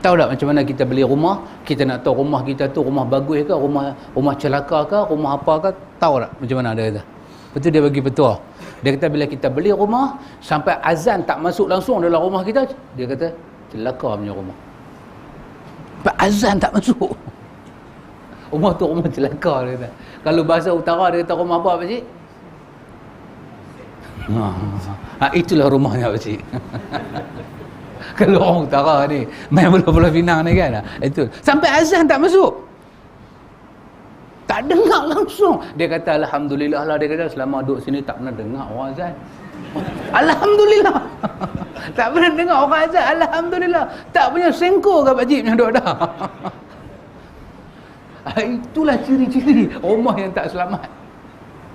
Speaker 1: Tahu tak macam mana kita beli rumah, kita nak tahu rumah kita tu rumah bagus ke, rumah celaka ke, rumah apa ke, tahu tak macam mana dia kata. Betul, dia bagi petua. Dia kata bila kita beli rumah sampai azan tak masuk langsung dalam rumah kita, dia kata celaka punya rumah. Sampai azan tak masuk, rumah tu rumah celaka dia kata. Kalau bahasa utara dia kata rumah apa Pakcik? Itulah rumahnya pakcik. Kalau orang utara ni main bola-bola Pinang ni kan, itu sampai azan tak masuk, tak dengar langsung. Dia kata alhamdulillah lah, dia kata selama duduk sini tak pernah dengar orang azan. Alhamdulillah. Tak pernah dengar orang azan, alhamdulillah. Tak punya sengkor ke pakcik yang duduk dah. Itulah ciri-ciri rumah yang tak selamat.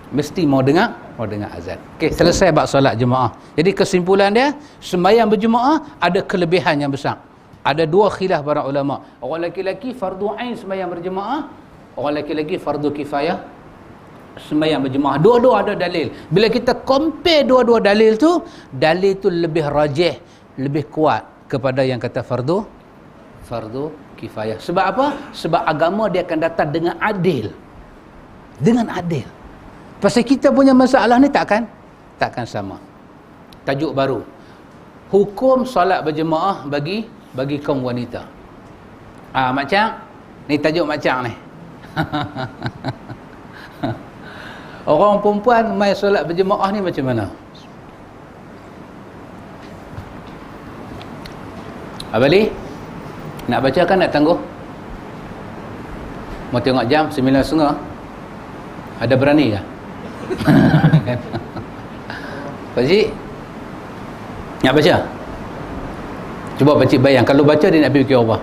Speaker 1: Mesti mau dengar azan. Okey, selesai bab solat jemaah. Jadi kesimpulan dia, sembahyang berjemaah ada kelebihan yang besar. Ada dua khilaf para ulama. Orang lelaki fardu ain sembahyang berjemaah, orang lelaki fardu kifayah sembahyang berjemaah. Dua-dua ada dalil. Bila kita compare dua-dua dalil tu lebih rajih, lebih kuat kepada yang kata fardu kifayah. Sebab apa? Sebab agama dia akan datang dengan adil. Dengan adil. Pasal kita punya masalah ni takkan sama. Tajuk baru. Hukum solat berjemaah bagi kaum wanita. Mak Cang, ni tajuk Mak Cang ni. Orang perempuan mai solat berjemaah ni macam mana? Abali, nak baca kan nak tangguh? Mau tengok jam 9.30. Ada berani ke? Pakcik nak baca? Cuba pakcik bayang, kalau baca dia nak fikir apa?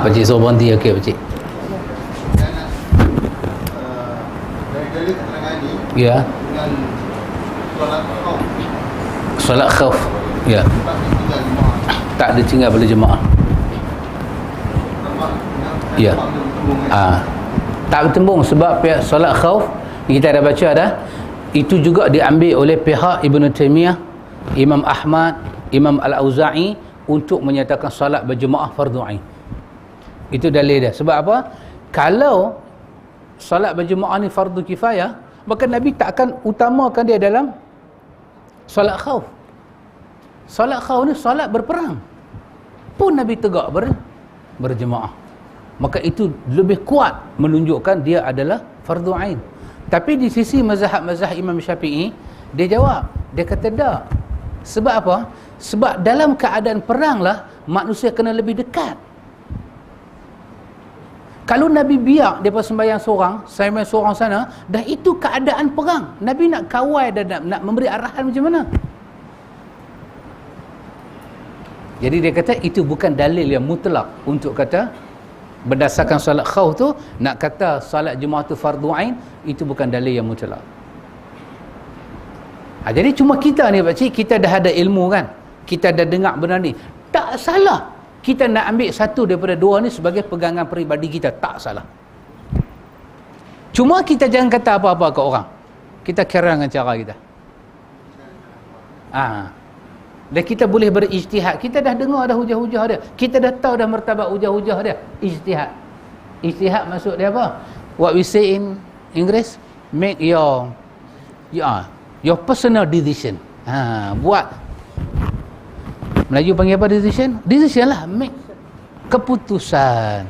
Speaker 1: Pakcik suruh berhenti. Okey pakcik. Dari keterangan ni, ya, dengan solat khauf, ya, tak ada tinggal pada jemaah. Ya. Tak bertembung sebab pihak solat khauf kita dah baca dah, itu juga diambil oleh pihak Ibn Taymiyah, Imam Ahmad, Imam Al-Auza'i untuk menyatakan solat berjemaah fardu ain. Itu dalil dia. Sebab apa? Kalau solat berjemaah ni fardu kifayah, maka Nabi tak akan utamakan dia dalam solat khauf. Solat khauf ni solat berperang pun Nabi tegak berjemaah. Maka itu lebih kuat menunjukkan dia adalah fardu ain. Tapi di sisi mazhab Imam Syafi'i, dia jawab, dia kata tak. Sebab apa? Sebab dalam keadaan perang lah manusia kena lebih dekat. Kalau Nabi biar dia sembahyang seorang sana, dah itu keadaan perang. Nabi nak kawal dan nak memberi arahan macam mana? Jadi dia kata itu bukan dalil yang mutlak untuk kata berdasarkan solat khauf tu nak kata solat jemaah tu fardu ain, itu bukan dalil yang mutlak. Jadi cuma kita ni pakcik, kita dah ada ilmu kan, kita dah dengar benda ni, tak salah kita nak ambil satu daripada dua ni sebagai pegangan peribadi kita, tak salah. Cuma kita jangan kata apa-apa ke orang, kita kira dengan cara kita. Dan kita boleh berijtihad. Kita dah dengar dah hujah-hujah dia, kita dah tahu dah martabat hujah-hujah dia. Ijtihad maksud dia apa? What we say in English, make your personal decision. Buat, Melayu panggil apa decision? Decision lah, make keputusan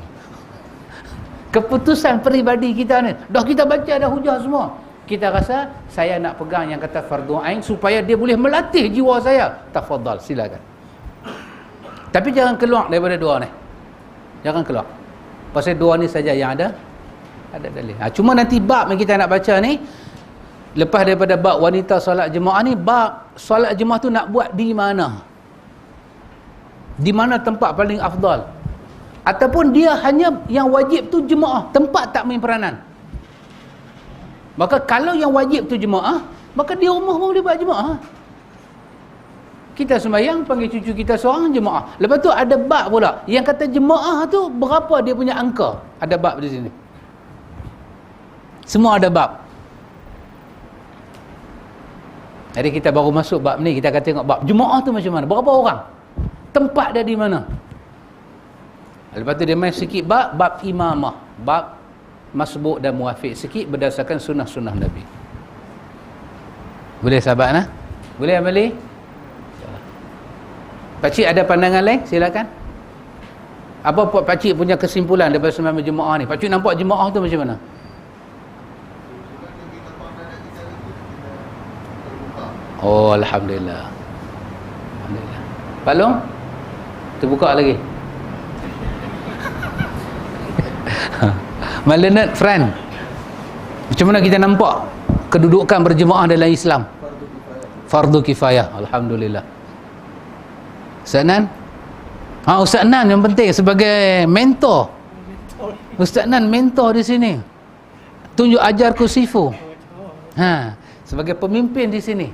Speaker 1: peribadi kita ni. Dah kita baca dah hujah semua, kita rasa saya nak pegang yang kata fardu ain supaya dia boleh melatih jiwa saya. Tafadhal, silakan. Tapi jangan keluar daripada dua ni. Jangan keluar. Pasal dua ni saja yang ada dalil. Cuma nanti bab yang kita nak baca ni, lepas daripada bab wanita solat jemaah ni, bab solat jemaah tu nak buat di mana? Di mana tempat paling afdal? Ataupun dia hanya yang wajib tu jemaah, tempat tak main peranan? Maka kalau yang wajib tu jemaah, maka di rumah pun boleh buat jemaah. Kita sembahyang, panggil cucu kita seorang jemaah. Lepas tu ada bab pula yang kata jemaah tu berapa dia punya angka. Ada bab di sini. Semua ada bab. Jadi kita baru masuk bab ni, kita akan tengok bab jemaah tu macam mana, berapa orang, tempat dia di mana. Lepas tu dia main sikit bab imamah, bab masbuk dan muafiq sikit berdasarkan sunnah-sunnah Nabi. Boleh sahabat nah? Boleh Amali? Pakcik ada pandangan lain? Silakan. Apa Pak Cik punya kesimpulan daripada sembahyang berjemaah ni? Pak Cik nampak jemaah tu macam mana? Oh, Alhamdulillah. Alhamdulillah. Pak Long, terbuka lagi. My learned friend, macam mana kita nampak kedudukan berjemaah dalam Islam? Fardu kifayah. Alhamdulillah. Ustaz Nan? Ustaz Nan yang penting sebagai mentor. Ustaz Nan mentor di sini. Tunjuk ajarku sifu. Sebagai pemimpin di sini.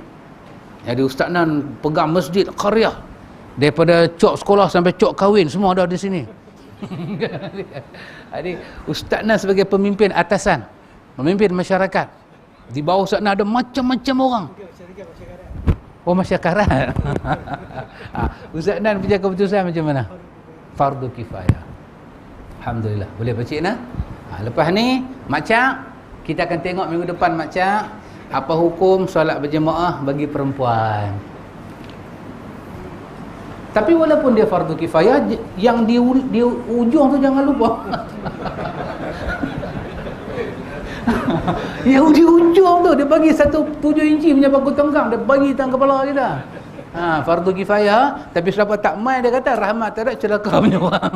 Speaker 1: Jadi Ustaz Nan pegang masjid qaryah. Daripada cok sekolah sampai cok kahwin semua ada di sini. Jadi Ustaz Nan sebagai pemimpin atasan, memimpin masyarakat. Di bawah Ustaz Nan ada macam-macam orang. Oh, masyarakat. Ustaz Nan punya keputusan macam mana? Fardu kifayah. Alhamdulillah. Boleh Pak Cik Nan? Lepas ni Mak Cak, kita akan tengok minggu depan Mak Cak apa hukum solat berjemaah bagi perempuan. Tapi walaupun dia fardu kifayah, yang di ujung tu jangan lupa. Yang di ujung tu dia bagi 1 7 inci punya paku tongkang, dia bagi tang kepala kita. Fardu kifayah, tapi siapa tak mai dia kata rahmat tak ada, celaka punya orang.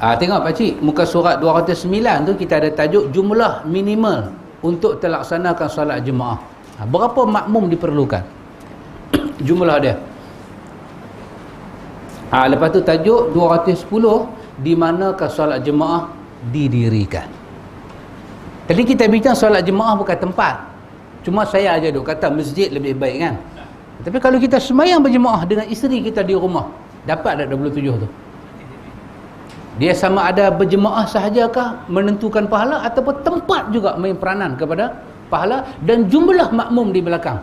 Speaker 1: Tengok Pak Cik, muka surat 209 tu kita ada tajuk jumlah minimal untuk terlaksanakan solat jemaah. Berapa makmum diperlukan? Jumlah dia. Lepas tu tajuk 210, di manakah solat jemaah didirikan. Tadi kita bincang solat jemaah bukan tempat. Cuma saya aja duk kata masjid lebih baik kan. Tapi kalau kita sembahyang berjemaah dengan isteri kita di rumah, dapat tak 27 tu? Dia sama ada berjemaah sahajakah menentukan pahala, ataupun tempat juga main peranan kepada pahala, dan jumlah makmum di belakang.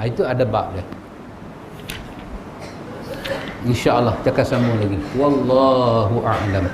Speaker 1: Itu ada bab dia. InsyaAllah kita akan sambung lagi. Wallahu a'lam.